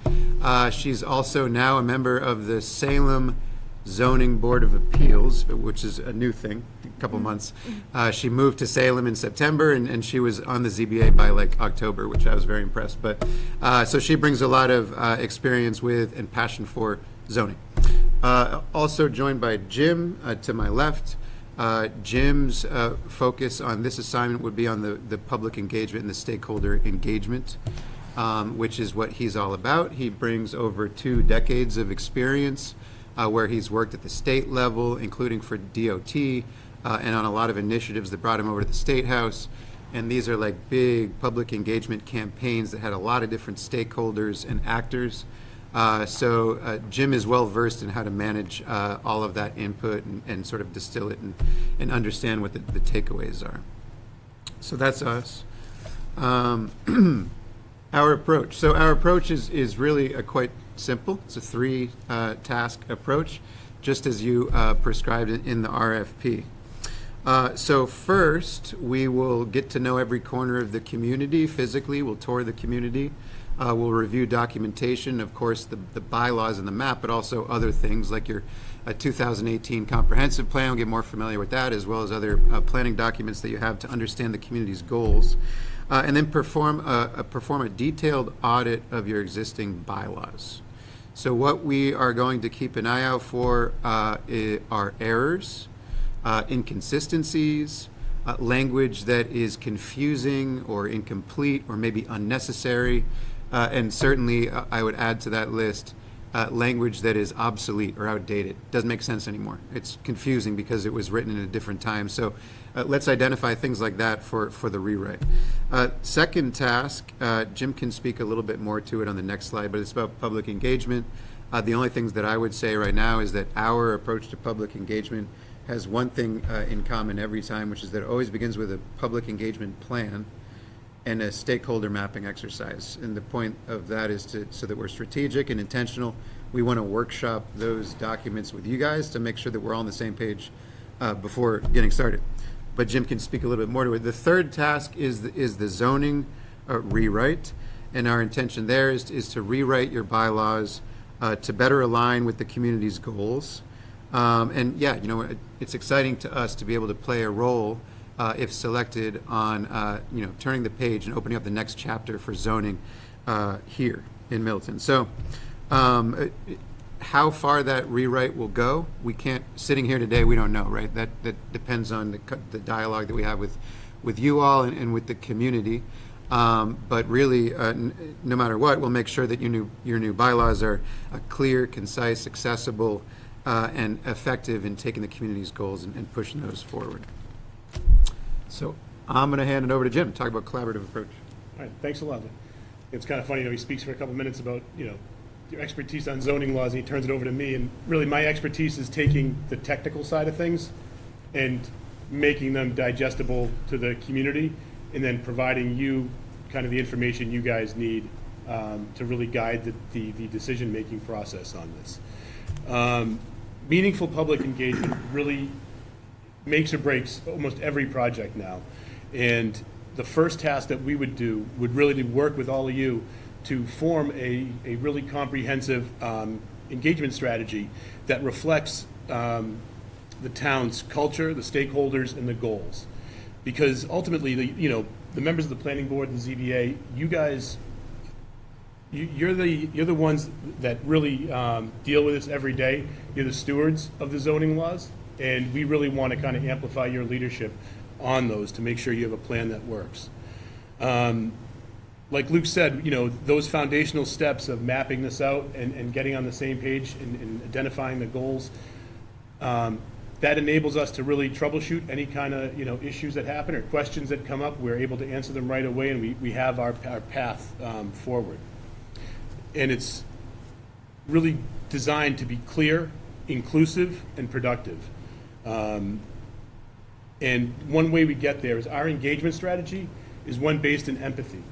Speaker 12: She's also now a member of the Salem Zoning Board of Appeals, which is a new thing, a couple months. She moved to Salem in September, and she was on the ZBA by like October, which I was very impressed. But so she brings a lot of experience with and passion for zoning. Also joined by Jim to my left. Jim's focus on this assignment would be on the public engagement and the stakeholder engagement, which is what he's all about. He brings over 2 decades of experience where he's worked at the state level, including for DOT, and on a lot of initiatives that brought him over to the State House. And these are like big public engagement campaigns that had a lot of different stakeholders and actors. So Jim is well versed in how to manage all of that input and sort of distill it and understand what the takeaways are. So that's us. Our approach. So our approach is really quite simple. It's a 3 task approach, just as you prescribed in the RFP. So first, we will get to know every corner of the community physically. We'll tour the community. We'll review documentation, of course, the bylaws and the map, but also other things like your 2018 comprehensive plan. We'll get more familiar with that, as well as other planning documents that you have to understand the community's goals. And then perform a detailed audit of your existing bylaws. So what we are going to keep an eye out for are errors, inconsistencies, language that is confusing or incomplete or maybe unnecessary, and certainly I would add to that list language that is obsolete or outdated. Doesn't make sense anymore. It's confusing because it was written in a different time. So let's identify things like that for the rewrite. Second task, Jim can speak a little bit more to it on the next slide, but it's about public engagement. The only things that I would say right now is that our approach to public engagement has one thing in common every time, which is that it always begins with a public engagement plan and a stakeholder mapping exercise. And the point of that is so that we're strategic and intentional. We want to workshop those documents with you guys to make sure that we're all on the same page before getting started. But Jim can speak a little bit more to it. The third task is the zoning rewrite. And our intention there is to rewrite your bylaws to better align with the community's goals. And yeah, it's exciting to us to be able to play a role if selected on, turning the page and opening up the next chapter for zoning here in Middleton. So how far that rewrite will go, we can't, sitting here today, we don't know, right? That depends on the dialogue that we have with you all and with the community. But really, no matter what, we'll make sure that your new bylaws are clear, concise, accessible, and effective in taking the community's goals and pushing those forward. So I'm going to hand it over to Jim to talk about collaborative approach.
Speaker 13: All right, thanks a lot. It's kind of funny, he speaks for a couple minutes about, your expertise on zoning laws, and he turns it over to me. And really, my expertise is taking the technical side of things and making them digestible to the community, and then providing you kind of the information you guys need to really guide the decision-making process on this. Meaningful public engagement really makes or breaks almost every project now. And the first task that we would do would really to work with all of you to form a really comprehensive engagement strategy that reflects the town's culture, the stakeholders, and the goals. Because ultimately, the members of the planning board, the ZBA, you guys, you're the ones that really deal with this every day. You're the stewards of the zoning laws, and we really want to kind of amplify your leadership on those to make sure you have a plan that works. Like Luke said, those foundational steps of mapping this out and getting on the same page and identifying the goals, that enables us to really troubleshoot any kind of issues that happen or questions that come up. We're able to answer them right away, and we have our path forward. And it's really designed to be clear, inclusive, and productive. And one way we get there is our engagement strategy is one based in empathy.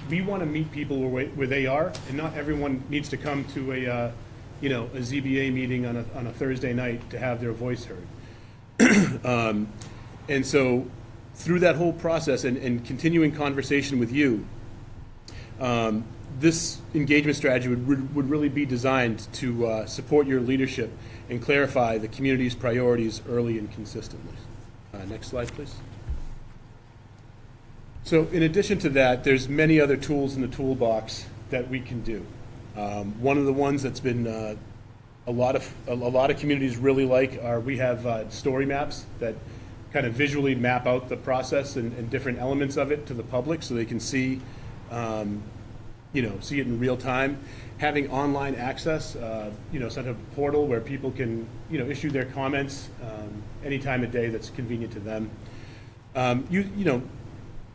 Speaker 13: We want to meet people where they are, and not everyone needs to come to a ZBA meeting on a Thursday night to have their voice heard. And so through that whole process and continuing conversation with you, this engagement strategy would really be designed to support your leadership and clarify the community's priorities early and consistently. Next slide, please. So in addition to that, there's many other tools in the toolbox that we can do. One of the ones that's been a lot of communities really like are we have story maps that kind of visually map out the process and different elements of it to the public so they can see see it in real time. Having online access, sort of a portal where people can issue their comments any time of day that's convenient to them.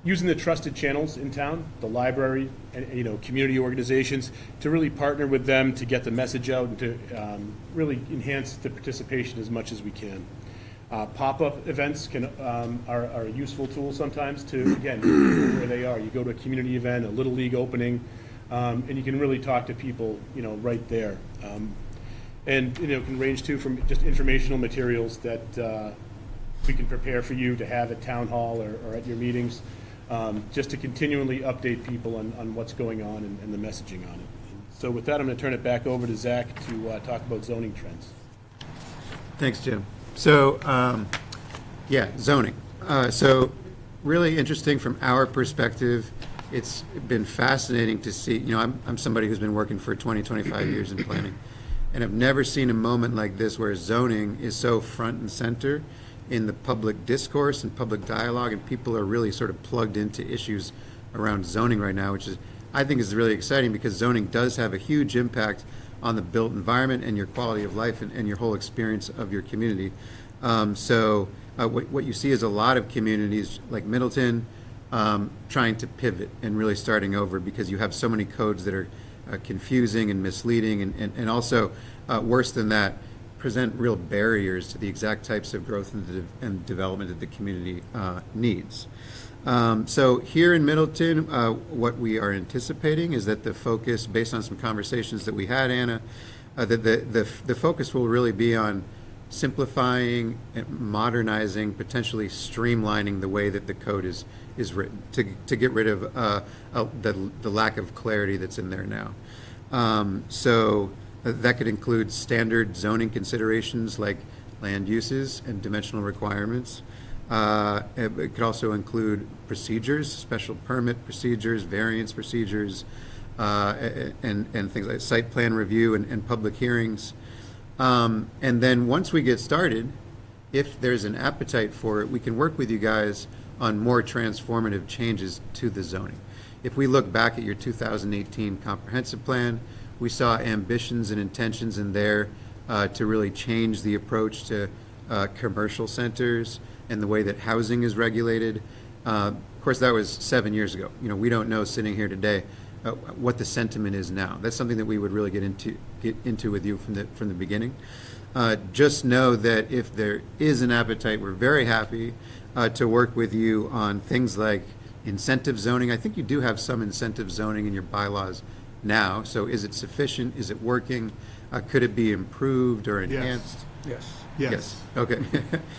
Speaker 13: Using the trusted channels in town, the library, and community organizations, to really partner with them to get the message out and to really enhance the participation as much as we can. Pop-up events are a useful tool sometimes to, again, where they are. You go to a community event, a Little League opening, and you can really talk to people, right there. And it can range too from just informational materials that we can prepare for you to have at town hall or at your meetings, just to continually update people on what's going on and the messaging on it. So with that, I'm going to turn it back over to Zach to talk about zoning trends.
Speaker 12: Thanks, Jim. So, yeah, zoning. So really interesting from our perspective. It's been fascinating to see, I'm somebody who's been working for 20, 25 years in planning, and I've never seen a moment like this where zoning is so front and center in the public discourse and public dialogue, and people are really sort of plugged into issues around zoning right now, which I think is really exciting because zoning does have a huge impact on the built environment and your quality of life and your whole experience of your community. What you see is a lot of communities like Middleton trying to pivot and really starting over because you have so many codes that are confusing and misleading and also, worse than that, present real barriers to the exact types of growth and development that the community needs. So here in Middleton, what we are anticipating is that the focus, based on some conversations that we had, Anna, that the focus will really be on simplifying, and modernizing, potentially streamlining the way that the code is written to get rid of the lack of clarity that's in there now. So that could include standard zoning considerations like land uses and dimensional requirements. It could also include procedures, special permit procedures, variance procedures, and things like site plan review and public hearings. And then once we get started, if there's an appetite for it, we can work with you guys on more transformative changes to the zoning. If we look back at your 2018 comprehensive plan, we saw ambitions and intentions in there to really change the approach to commercial centers and the way that housing is regulated. Of course, that was 7 years ago. We don't know sitting here today what the sentiment is now. That's something that we would really get into with you from the beginning. Just know that if there is an appetite, we're very happy to work with you on things like incentive zoning. I think you do have some incentive zoning in your bylaws now. So is it sufficient? Is it working? Could it be improved or enhanced?
Speaker 3: Yes.
Speaker 12: Okay.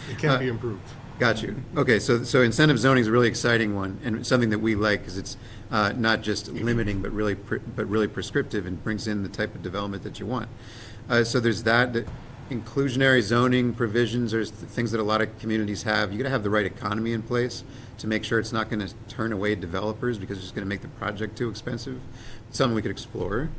Speaker 3: It can be improved.
Speaker 12: Got you. Okay, so incentive zoning is a really exciting one, and something that we like because it's not just limiting, but really prescriptive and brings in the type of development that you want. So there's that. The inclusionary zoning provisions are things that a lot of communities have. You got to have the right economy in place to make sure it's not going to turn away developers because it's just going to make the project too expensive. It's something we could explore.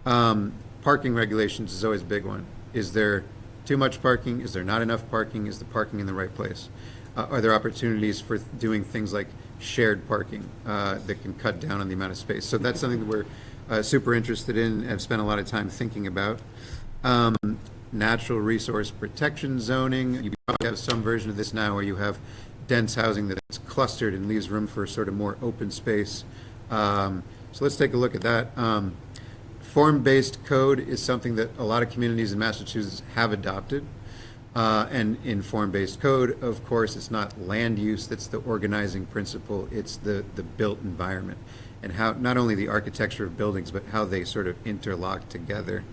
Speaker 12: Parking regulations is always a big one. Is there too much parking? Is there not enough parking? Is the parking in the right place? Are there opportunities for doing things like shared parking that can cut down on the amount of space? So that's something that we're super interested in and have spent a lot of time thinking about. Natural resource protection zoning. You probably have some version of this now where you have dense housing that's clustered and leaves room for sort of more open space. So let's take a look at that. Form-based code is something that a lot of communities in Massachusetts have adopted. And in form-based code, of course, it's not land use that's the organizing principle, it's the built environment. And how not only the architecture of buildings, but how they sort of interlock together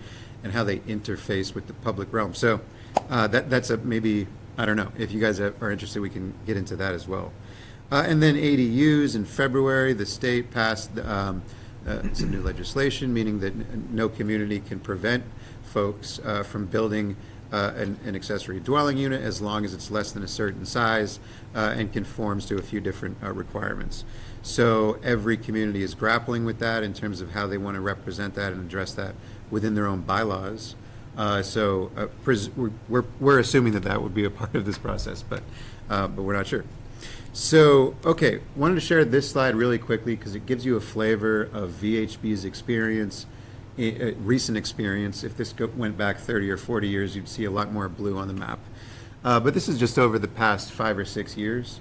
Speaker 12: and how they interface with the public realm. So that's a maybe, I don't know, if you guys are interested, we can get into that as well. And then ADUs in February, the state passed some new legislation, meaning that no community can prevent folks from building an accessory dwelling unit as long as it's less than a certain size and conforms to a few different requirements. So every community is grappling with that in terms of how they want to represent that and address that within their own bylaws. We're assuming that would be a part of this process, but we're not sure. So, okay, wanted to share this slide really quickly because it gives you a flavor of VHB's experience, recent experience. If this went back 30 or 40 years, you'd see a lot more blue on the map. But this is just over the past 5 or 6 years.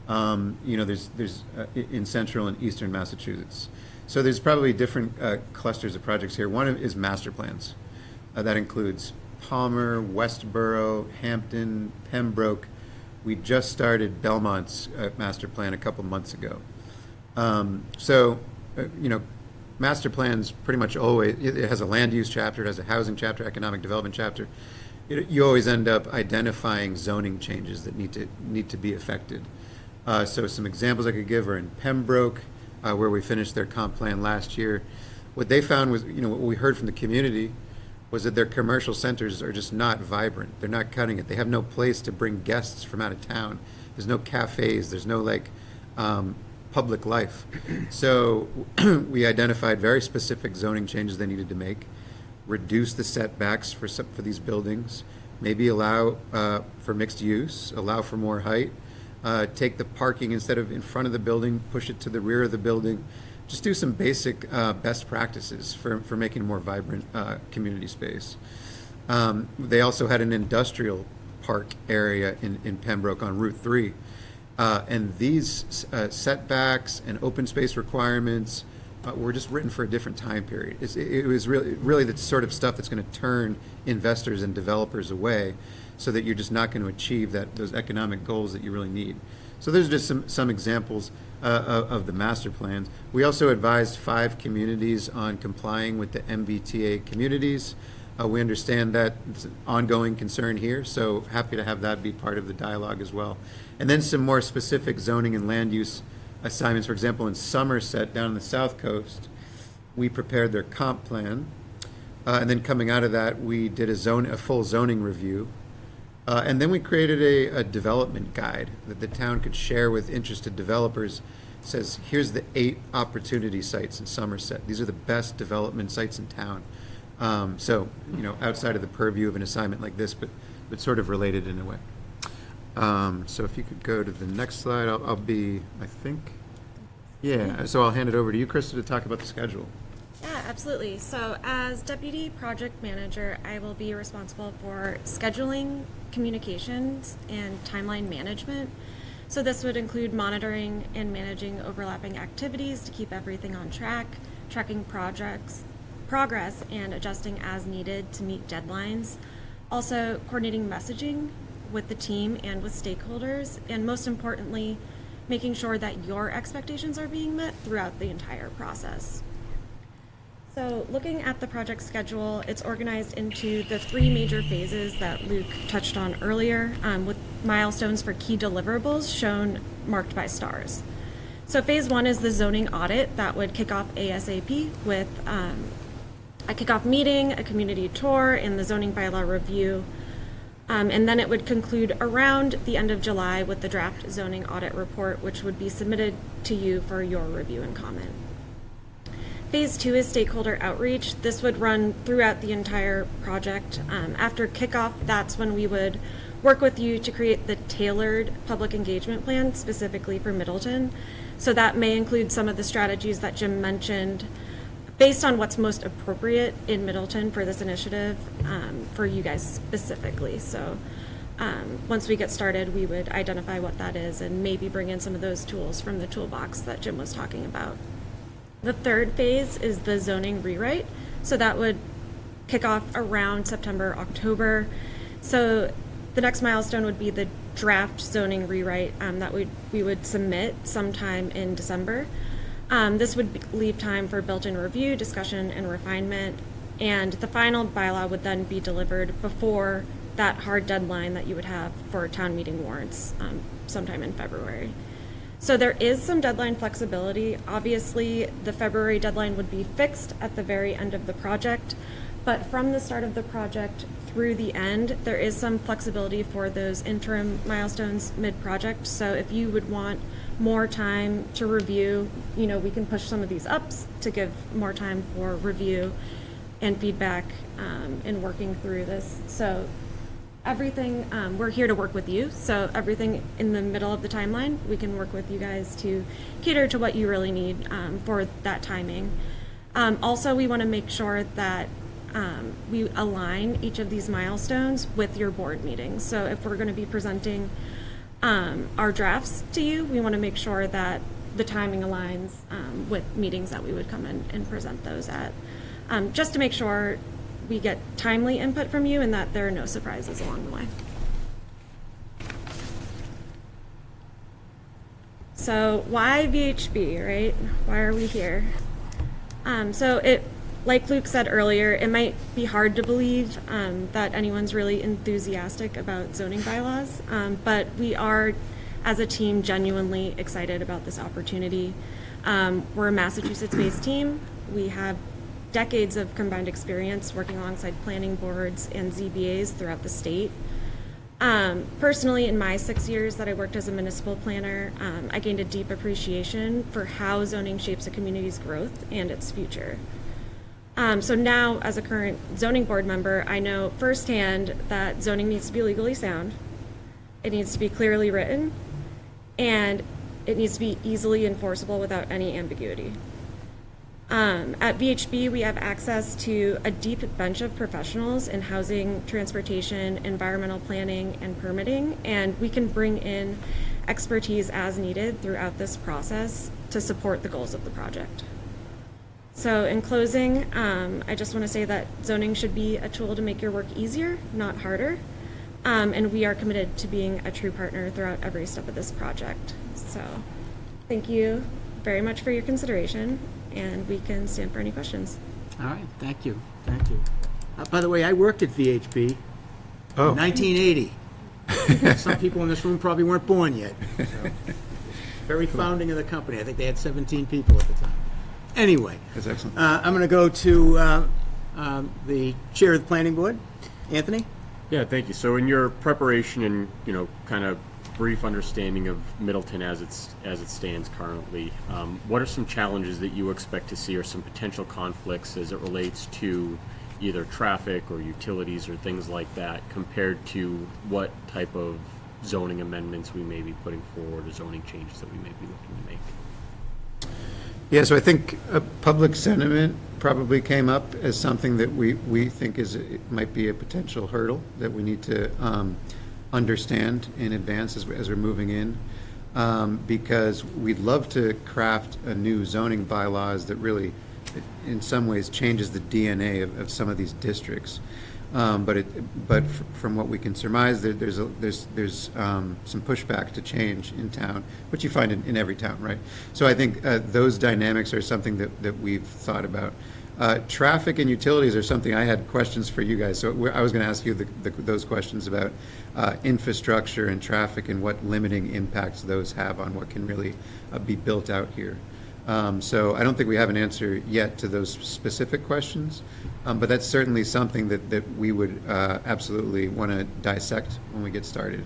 Speaker 12: There's in central and eastern Massachusetts. So there's probably different clusters of projects here. One is master plans. That includes Palmer, Westboro, Hampton, Pembroke. We just started Belmont's master plan a couple months ago. Master plans pretty much always, it has a land use chapter, it has a housing chapter, economic development chapter. you always end up identifying zoning changes that need to be affected. So some examples I could give are in Pembroke, where we finished their comp plan last year. What they found was, what we heard from the community was that their commercial centers are just not vibrant. They're not cutting it. They have no place to bring guests from out of town. There's no cafes. There's no public life. So we identified very specific zoning changes they needed to make, reduce the setbacks for these buildings, maybe allow for mixed use, allow for more height, take the parking instead of in front of the building, push it to the rear of the building. Just do some basic best practices for making a more vibrant community space. They also had an industrial park area in Pembroke on Route 3. And these setbacks and open space requirements were just written for a different time period. It was really the sort of stuff that's going to turn investors and developers away, so that you're just not going to achieve those economic goals that you really need. So those are just some examples of the master plans. We also advised 5 communities on complying with the MBTA communities. We understand that it's an ongoing concern here, so happy to have that be part of the dialogue as well. And then some more specific zoning and land use assignments. For example, in Somerset, down on the south coast, we prepared their comp plan. And then coming out of that, we did a full zoning review. And then we created a development guide that the town could share with interested developers. It says, here's the 8 opportunity sites in Somerset. These are the best development sites in town. So, outside of the purview of an assignment like this, but sort of related in a way. So if you could go to the next slide, so I'll hand it over to you, Krista, to talk about the schedule.
Speaker 14: Yeah, absolutely. So as Deputy Project Manager, I will be responsible for scheduling, communications, and timeline management. So this would include monitoring and managing overlapping activities to keep everything on track, tracking progress, and adjusting as needed to meet deadlines. Also coordinating messaging with the team and with stakeholders, and most importantly, making sure that your expectations are being met throughout the entire process. So looking at the project schedule, it's organized into the 3 major phases that Luke touched on earlier, with milestones for key deliverables shown marked by stars. So phase 1 is the zoning audit that would kick off ASAP with a kickoff meeting, a community tour, and the zoning bylaw review. And then it would conclude around the end of July with the draft zoning audit report, which would be submitted to you for your review and comment. Phase 2 is stakeholder outreach. This would run throughout the entire project. After kickoff, that's when we would work with you to create the tailored public engagement plan specifically for Middleton. So that may include some of the strategies that Jim mentioned, based on what's most appropriate in Middleton for this initiative, for you guys specifically. So once we get started, we would identify what that is and maybe bring in some of those tools from the toolbox that Jim was talking about. The 3rd phase is the zoning rewrite. So that would kick off around September, October. So the next milestone would be the draft zoning rewrite that we would submit sometime in December. This would leave time for built-in review, discussion, and refinement, and the final bylaw would then be delivered before that hard deadline that you would have for town meeting warrants sometime in February. So there is some deadline flexibility. Obviously, the February deadline would be fixed at the very end of the project, but from the start of the project through the end, there is some flexibility for those interim milestones mid-project. So if you would want more time to review, we can push some of these up to give more time for review and feedback in working through this. So everything, we're here to work with you. So everything in the middle of the timeline, we can work with you guys to cater to what you really need for that timing. Also, we want to make sure that we align each of these milestones with your board meetings. So if we're going to be presenting our drafts to you, we want to make sure that the timing aligns with meetings that we would come in and present those at, just to make sure we get timely input from you and that there are no surprises along the way. So why VHB, right? Why are we here? So like Luke said earlier, it might be hard to believe that anyone's really enthusiastic about zoning bylaws, but we are, as a team, genuinely excited about this opportunity. We're a Massachusetts-based team. We have decades of combined experience working alongside planning boards and ZBAs throughout the state. Personally, in my 6 years that I worked as a municipal planner, I gained a deep appreciation for how zoning shapes a community's growth and its future. So now, as a current zoning board member, I know firsthand that zoning needs to be legally sound, it needs to be clearly written, and it needs to be easily enforceable without any ambiguity. At VHB, we have access to a deep bench of professionals in housing, transportation, environmental planning, and permitting, and we can bring in expertise as needed throughout this process to support the goals of the project. So in closing, I just want to say that zoning should be a tool to make your work easier, not harder, and we are committed to being a true partner throughout every step of this project. So thank you very much for your consideration, and we can stand for any questions.
Speaker 1: All right, thank you, thank you. By the way, I worked at VHB in 1980. Some people in this room probably weren't born yet. So. Very founding of the company. I think they had 17 people at the time. Anyway,
Speaker 12: That's excellent.
Speaker 1: I'm going to go to the chair of the planning board, Anthony.
Speaker 2: Yeah, thank you. So in your preparation and, kind of brief understanding of Middleton as it stands currently, what are some challenges that you expect to see or some potential conflicts as it relates to either traffic or utilities or things like that compared to what type of zoning amendments we may be putting forward or zoning changes that we may be looking to make?
Speaker 12: Yeah, so I think public sentiment probably came up as something that we think it might be a potential hurdle that we need to understand in advance as we're moving in, because we'd love to craft a new zoning bylaws that really, in some ways, changes the DNA of some of these districts. But from what we can surmise, there's some pushback to change in town, which you find in every town, right? So I think those dynamics are something that we've thought about. Traffic and utilities are something I had questions for you guys. So I was going to ask you those questions about infrastructure and traffic and what limiting impacts those have on what can really be built out here. So I don't think we have an answer yet to those specific questions, but that's certainly something that we would absolutely want to dissect when we get started,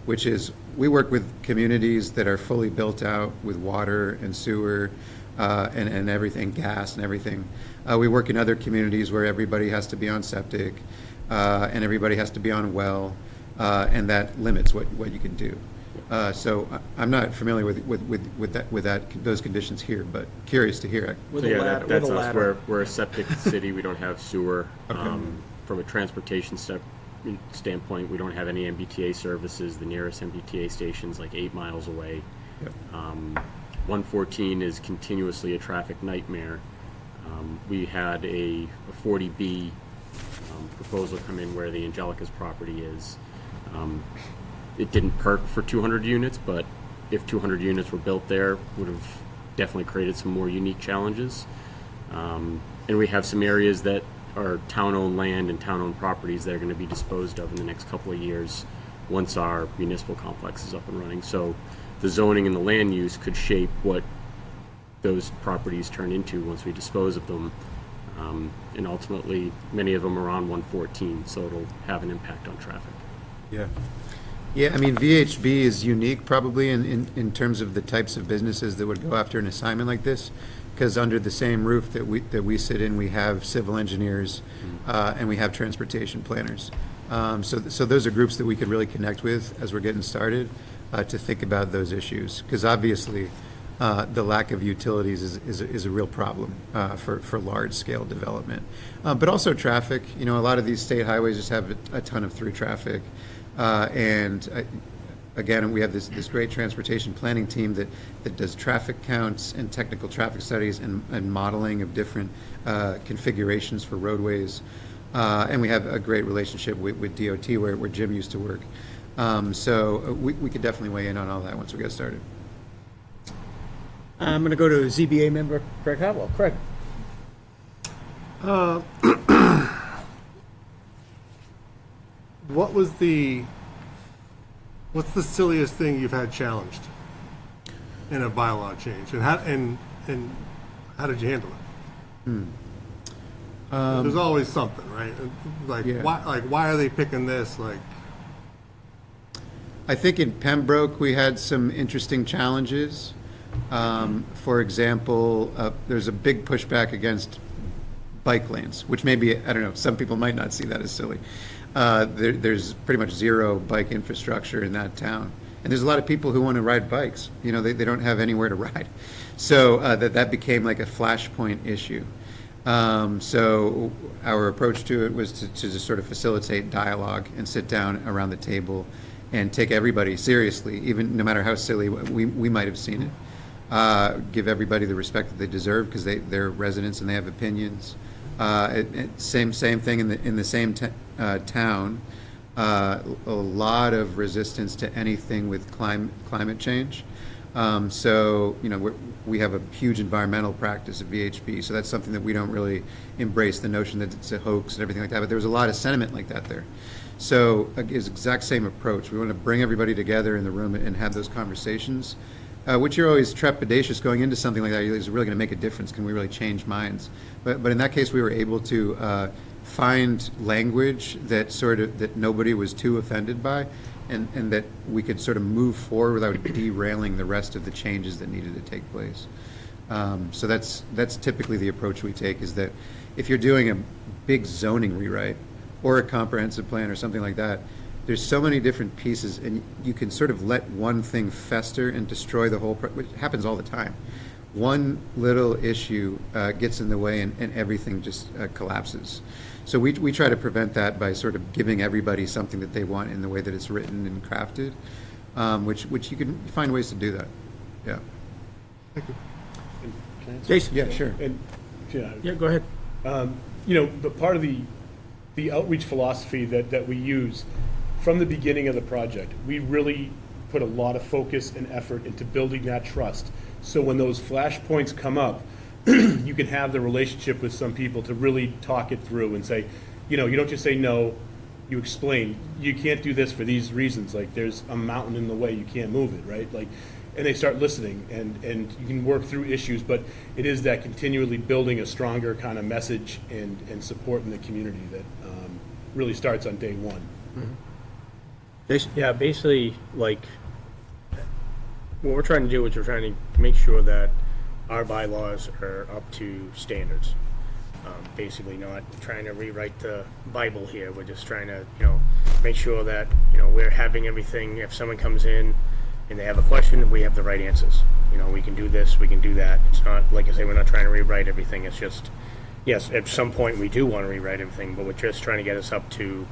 Speaker 12: which is we work with communities that are fully built out with water and sewer and everything, gas and everything. We work in other communities where everybody has to be on septic and everybody has to be on well, and that limits what you can do. So I'm not familiar with those conditions here, but curious to hear.
Speaker 2: So yeah, that's us. We're a septic city. We don't have sewer.
Speaker 12: Okay.
Speaker 2: From a transportation standpoint, we don't have any MBTA services. The nearest MBTA station's like 8 miles away.
Speaker 12: Yep.
Speaker 2: 114 is continuously a traffic nightmare. We had a 40B proposal come in where the Angelica's property is. It didn't perk for 200 units, but if 200 units were built there, would have definitely created some more unique challenges. And we have some areas that are town-owned land and town-owned properties that are going to be disposed of in the next couple of years once our municipal complex is up and running. So the zoning and the land use could shape what those properties turn into once we dispose of them. And ultimately, many of them are on 114, so it'll have an impact on traffic.
Speaker 12: Yeah. Yeah, I mean, VHB is unique probably in terms of the types of businesses that would go after an assignment like this, because under the same roof that we sit in, we have civil engineers and we have transportation planners. So those are groups that we could really connect with as we're getting started to think about those issues, because obviously the lack of utilities is a real problem for large-scale development. But also traffic. A lot of these state highways just have a ton of through traffic. Again, we have this great transportation planning team that does traffic counts and technical traffic studies and modeling of different configurations for roadways. And we have a great relationship with DOT where Jim used to work. So we could definitely weigh in on all that once we get started.
Speaker 1: I'm going to go to ZBA member Craig Howell. Craig.
Speaker 3: What's the silliest thing you've had challenged in a bylaw change, and how did you handle it? There's always something, right? Like,
Speaker 12: Yeah.
Speaker 3: why are they picking this? Like,
Speaker 12: I think in Pembroke, we had some interesting challenges. For example, there's a big pushback against bike lanes, which maybe, I don't know, some people might not see that as silly. There's pretty much zero bike infrastructure in that town. And there's a lot of people who want to ride bikes. You know, they don't have anywhere to ride. So that became like a flashpoint issue. So our approach to it was to just sort of facilitate dialogue and sit down around the table and take everybody seriously, even no matter how silly we might have seen it. Give everybody the respect that they deserve because they're residents and they have opinions. Same thing in the same town. A lot of resistance to anything with climate change. So, you know, we have a huge environmental practice at VHB, so that's something that we don't really embrace, the notion that it's a hoax and everything like that, but there was a lot of sentiment like that there. So it's the exact same approach. We want to bring everybody together in the room and have those conversations, which you're always trepidatious going into something like that. Is it really going to make a difference? Can we really change minds? But in that case, we were able to find language that nobody was too offended by, and that we could sort of move forward without derailing the rest of the changes that needed to take place. So that's typically the approach we take, is that if you're doing a big zoning rewrite or a comprehensive plan or something like that, there's so many different pieces, and you can sort of let one thing fester and destroy the whole, which happens all the time. One little issue gets in the way and everything just collapses. So we try to prevent that by sort of giving everybody something that they want in the way that it's written and crafted, which you can find ways to do that. Yeah.
Speaker 5: Jason?
Speaker 12: Yeah, sure.
Speaker 13: And,
Speaker 5: Yeah, go ahead.
Speaker 13: you know, the part of the outreach philosophy that we use from the beginning of the project, we really put a lot of focus and effort into building that trust. So when those flashpoints come up, you can have the relationship with some people to really talk it through and say, you know, you don't just say no, you explain, you can't do this for these reasons. Like, there's a mountain in the way, you can't move it, right? Like, and they start listening, and you can work through issues, but it is that continually building a stronger kind of message and support in the community that really starts on day one.
Speaker 5: Mm-hmm. Jason?
Speaker 10: Yeah, basically, like, what we're trying to do is we're trying to make sure that our bylaws are up to standards. Basically not trying to rewrite the Bible here. We're just trying to, you know, make sure that, you know, we're having everything. If someone comes in and they have a question, we have the right answers. You know, we can do this, we can do that. It's not, like I say, we're not trying to rewrite everything. It's just, yes, at some point we do want to rewrite everything, but we're just trying to get us up to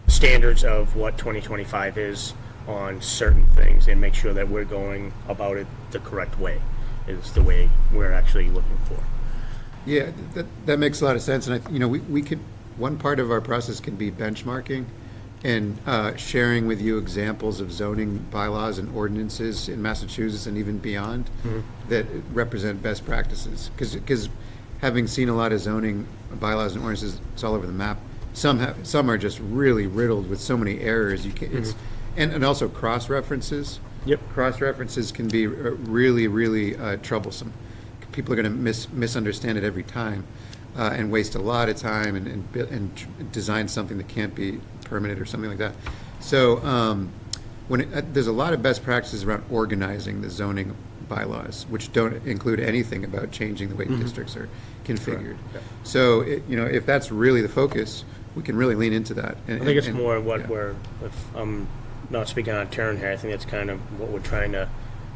Speaker 10: standards of what 2025 is on certain things and make sure that we're going about it the correct way, is the way we're actually looking for.
Speaker 12: Yeah, that makes a lot of sense, and we could, one part of our process can be benchmarking and sharing with you examples of zoning bylaws and ordinances in Massachusetts and even beyond that represent best practices. Because having seen a lot of zoning bylaws and ordinances, it's all over the map. Some are just really riddled with so many errors. You can, and also cross references.
Speaker 10: Yep.
Speaker 12: Cross references can be really, really troublesome. People are going to misunderstand it every time and waste a lot of time and design something that can't be permanent or something like that. So there's a lot of best practices around organizing the zoning bylaws, which don't include anything about changing the way districts are configured.
Speaker 10: Yeah.
Speaker 12: So if that's really the focus, we can really lean into that.
Speaker 10: I think it's more what we're, if I'm not speaking out of turn here, I think that's kind of what we're trying to,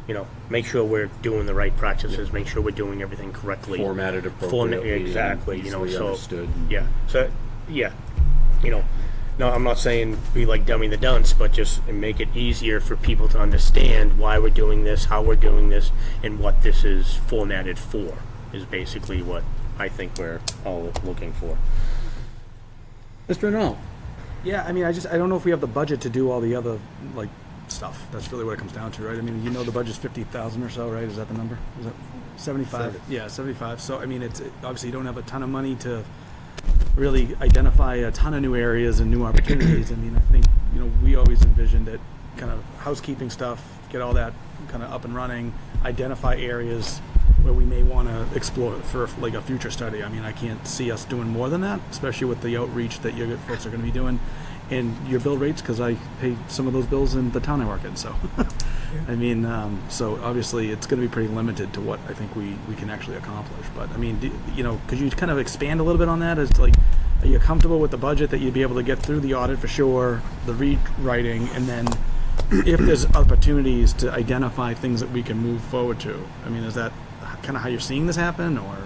Speaker 10: you know, make sure we're doing the right practices, make sure we're doing everything correctly.
Speaker 2: Formatted appropriately.
Speaker 10: Exactly, you know,
Speaker 2: easily
Speaker 10: so,
Speaker 2: understood.
Speaker 10: yeah, so, yeah, you know, no, I'm not saying be like Dummy the Dunce, but just make it easier for people to understand why we're doing this, how we're doing this, and what this is formatted for, is basically what I think we're all looking for.
Speaker 5: Mr. Arnall? Yeah, I mean, I don't know if we have the budget to do all the other, like, stuff. That's really what it comes down to, right? I mean, you know, the budget's 50,000 or so, right? Is that the number? Is that 75, yeah, 75. So, I mean, it's obviously you don't have a ton of money to really identify a ton of new areas and new opportunities. I mean, I think, we always envisioned that kind of housekeeping stuff, get all that kind of up and running, identify areas where we may want to explore for like a future study. I mean, I can't see us doing more than that, especially with the outreach that you folks are going to be doing. And your bill rates, because I pay some of those bills in the town I work in. So, I mean, so obviously it's going to be pretty limited to what I think we can actually accomplish. But I mean, could you kind of expand a little bit on that? As like, are you comfortable with the budget that you'd be able to get through the audit for sure, the rewriting, and then if there's opportunities to identify things that we can move forward to? I mean, is that kind of how you're seeing this happen, or?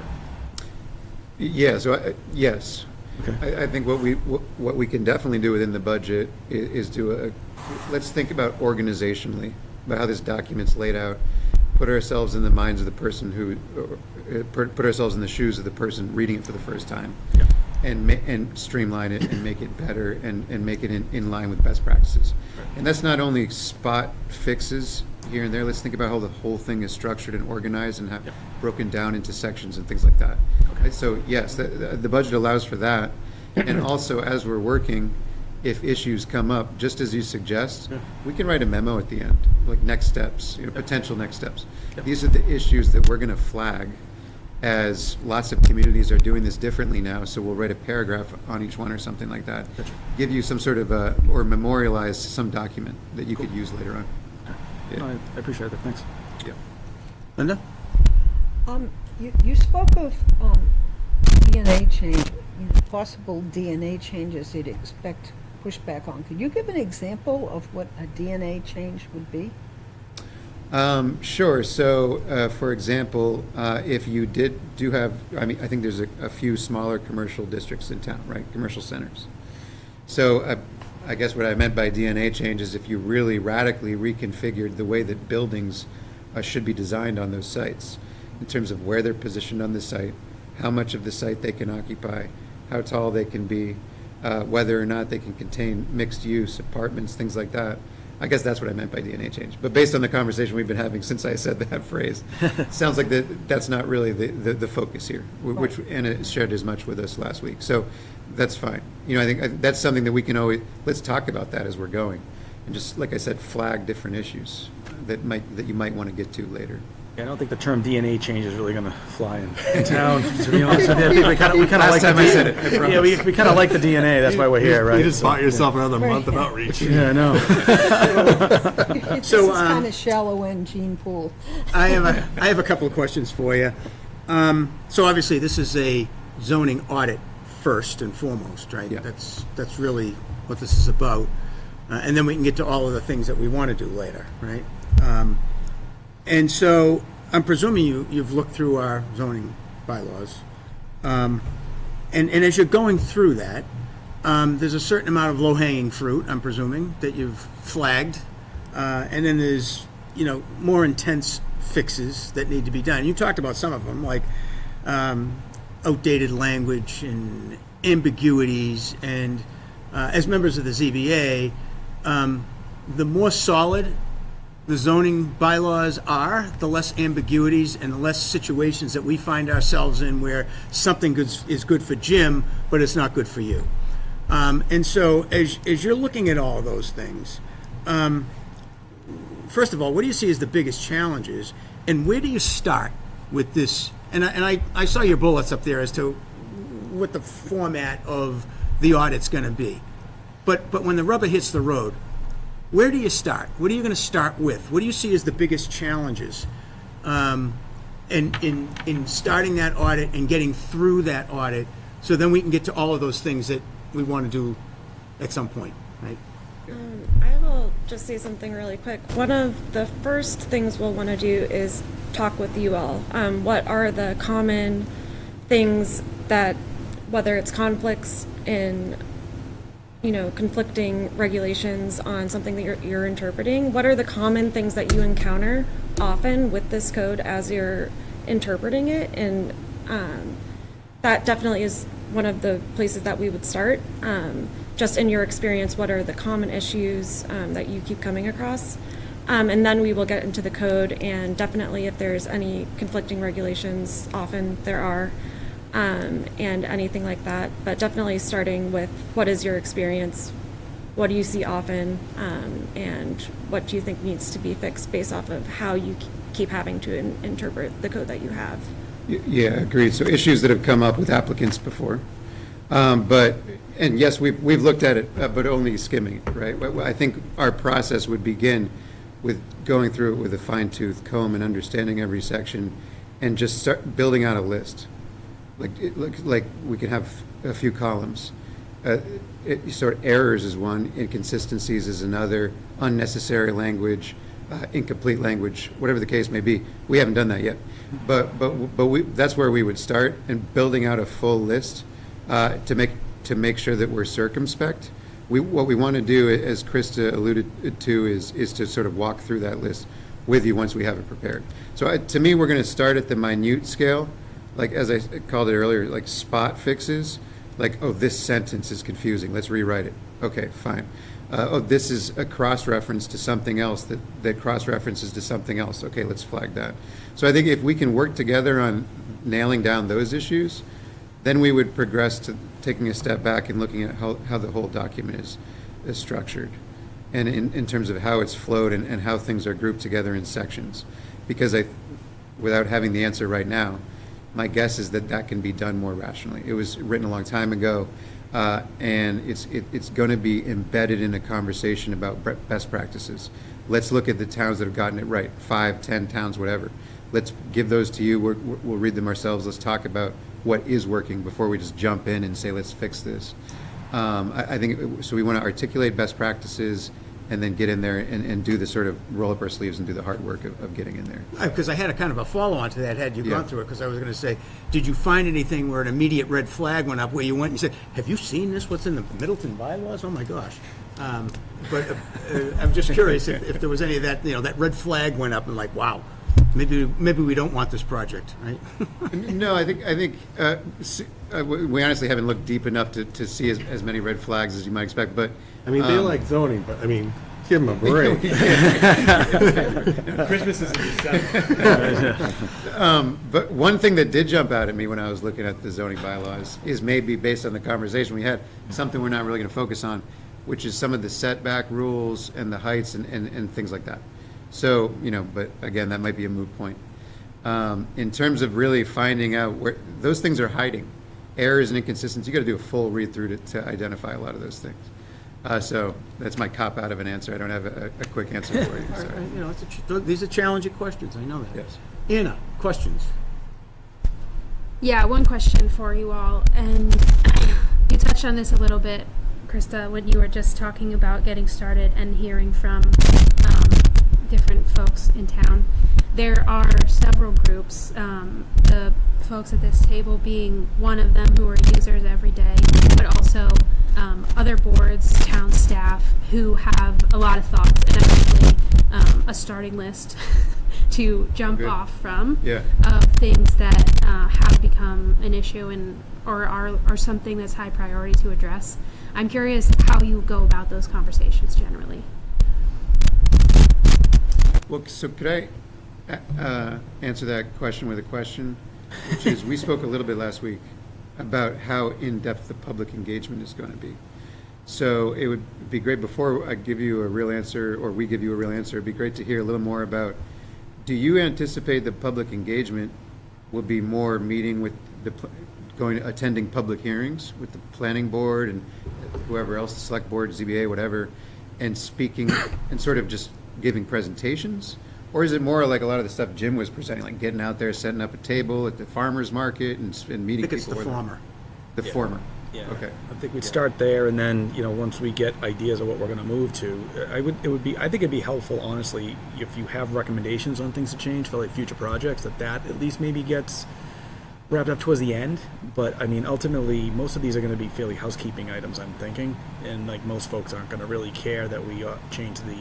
Speaker 12: Yeah. So yes.
Speaker 5: Okay.
Speaker 12: I think what we can definitely do within the budget is do let's think about organizationally, about how this document's laid out, put ourselves in the minds of the person who, put ourselves in the shoes of the person reading it for the first time,
Speaker 5: Yeah.
Speaker 12: and streamline it and make it better and make it in line with best practices. And that's not only spot fixes here and there. Let's think about how the whole thing is structured and organized and broken down into sections and things like that.
Speaker 5: Okay.
Speaker 12: So yes, the budget allows for that. And also, as we're working, if issues come up, just as you suggest, we can write a memo at the end, like next steps, potential next steps. These are the issues that we're going to flag, as lots of communities are doing this differently now. So we'll write a paragraph on each one or something like that.
Speaker 5: Gotcha.
Speaker 12: Give you some sort of or memorialize some document that you could use later on. Yeah.
Speaker 5: No, I appreciate that. Thanks.
Speaker 12: Yeah.
Speaker 1: Linda?
Speaker 4: You spoke of DNA change, possible DNA changes you'd expect pushback on. Could you give an example of what a DNA change would be?
Speaker 12: Sure. So, for example, if you do have, I think there's a few smaller commercial districts in town, right? Commercial centers. So, I guess what I meant by DNA change is if you really radically reconfigured the way that buildings should be designed on those sites, in terms of where they're positioned on the site, how much of the site they can occupy, how tall they can be, whether or not they can contain mixed use apartments, things like that. I guess that's what I meant by DNA change. But based on the conversation we've been having since I said that phrase, it sounds like that's not really the focus here, which Anna shared as much with us last week. So that's fine. I think that's something that we can always, let's talk about that as we're going. And just, like I said, flag different issues that you might want to get to later.
Speaker 5: Yeah, I don't think the term DNA change is really going to fly in town, to be honest with you. I think we kind of like
Speaker 12: time I said it, I promise.
Speaker 5: Yeah, we kind of like the DNA. That's why we're here, right?
Speaker 3: You just bought yourself another month of outreach.
Speaker 5: Yeah, I know.
Speaker 4: This is kind of shallow end gene pool.
Speaker 1: I have a couple of questions for you. So obviously, this is a zoning audit first and foremost, right?
Speaker 12: Yeah.
Speaker 1: That's really what this is about. And then we can get to all of the things that we want to do later, right? And so I'm presuming you've looked through our zoning bylaws. And as you're going through that, there's a certain amount of low-hanging fruit, I'm presuming, that you've flagged. And then there's, more intense fixes that need to be done. You talked about some of them, like outdated language and ambiguities. And as members of the ZBA, the more solid the zoning bylaws are, the less ambiguities and the less situations that we find ourselves in where something is good for Jim, but it's not good for you. And so as you're looking at all of those things, first of all, what do you see as the biggest challenges, and where do you start with this? And I saw your bullets up there as to what the format of the audit's going to be. But when the rubber hits the road, where do you start? What are you going to start with? What do you see as the biggest challenges in starting that audit and getting through that audit, so then we can get to all of those things that we want to do at some point, right?
Speaker 14: I will just say something really quick. One of the first things we'll want to do is talk with you all. What are the common things that, whether it's conflicts in conflicting regulations on something that you're interpreting, what are the common things that you encounter often with this code as you're interpreting it? And that definitely is one of the places that we would start. Just in your experience, what are the common issues that you keep coming across? And then we will get into the code, and definitely if there's any conflicting regulations, often there are, and anything like that. But definitely starting with what is your experience, what do you see often, and what do you think needs to be fixed based off of how you keep having to interpret the code that you have.
Speaker 12: Yeah, agreed. So issues that have come up with applicants before. And yes, we've looked at it, but only skimming it, right? I think our process would begin with going through it with a fine-tooth comb and understanding every section and just start building out a list. Like we can have a few columns. Sort of errors is one, inconsistencies is another, unnecessary language, incomplete language, whatever the case may be. We haven't done that yet, but that's where we would start, and building out a full list to make sure that we're circumspect. What we want to do, as Krista alluded to, is to sort of walk through that list with you once we have it prepared. So to me, we're going to start at the minute scale, like as I called it earlier, like spot fixes. Like, oh, this sentence is confusing, let's rewrite it. Okay, fine. Oh, this is a cross-reference to something else that cross-references to something else. Okay, let's flag that. So I think if we can work together on nailing down those issues, then we would progress to taking a step back and looking at how the whole document is structured, and in terms of how it's flowed and how things are grouped together in sections. Because without having the answer right now, my guess is that can be done more rationally. It was written a long time ago, and it's going to be embedded in a conversation about best practices. Let's look at the towns that have gotten it right, 5, 10 towns, whatever. Let's give those to you. We'll read them ourselves. Let's talk about what is working before we just jump in and say, let's fix this. I think, so we want to articulate best practices and then get in there and do the sort of roll up our sleeves and do the hard work of getting in there.
Speaker 1: Because I had a kind of a follow-on to that had you
Speaker 12: Yeah.
Speaker 1: gone through it, because I was going to say, did you find anything where an immediate red flag went up, where you went and you said, have you seen this, what's in the Middleton bylaws? Oh my gosh. But I'm just curious if there was any of that, that red flag went up and like, wow, maybe we don't want this project, right?
Speaker 12: No, I think we honestly haven't looked deep enough to see as many red flags as you might expect, but.
Speaker 3: I mean, they like zoning, but I mean, give them a break. Christmas is in December.
Speaker 12: But one thing that did jump out at me when I was looking at the zoning bylaws is maybe based on the conversation we had, something we're not really going to focus on, which is some of the setback rules and the heights and things like that. So, but again, that might be a moot point. In terms of really finding out where those things are hiding, errors and inconsistencies, you got to do a full read through to identify a lot of those things. So that's my cop out of an answer. I don't have a quick answer for you. Sorry.
Speaker 1: These are challenging questions, I know that.
Speaker 12: Yes.
Speaker 1: Anna, questions?
Speaker 6: Yeah, one question for you all, and you touched on this a little bit, Krista, when you were just talking about getting started and hearing from different folks in town. There are several groups, the folks at this table being one of them, who are users every day, but also other boards, town staff who have a lot of thoughts and actually a starting list to jump off from of things that have become an issue or are something that's high priority to address. I'm curious how you go about those conversations generally.
Speaker 12: Well, so could I answer that question with a question, which is, we spoke a little bit last week about how in-depth the public engagement is going to be. So it would be great, before I give you a real answer, or we give you a real answer, it'd be great to hear a little more about, do you anticipate the public engagement will be more meeting with attending public hearings with the planning board and whoever else, the select board, ZBA, whatever, and speaking and sort of just giving presentations? Or is it more like a lot of the stuff Jim was presenting, like getting out there, setting up a table at the farmer's market and meeting people?
Speaker 1: I think it's the former.
Speaker 12: The former.
Speaker 5: Yeah.
Speaker 12: Okay.
Speaker 5: I think we'd start there, and then, once we get ideas of what we're going to move to, I think it'd be helpful, honestly, if you have recommendations on things to change for like future projects, that at least maybe gets wrapped up towards the end. But I mean, ultimately, most of these are going to be fairly housekeeping items, I'm thinking, and like most folks aren't going to really care that we change the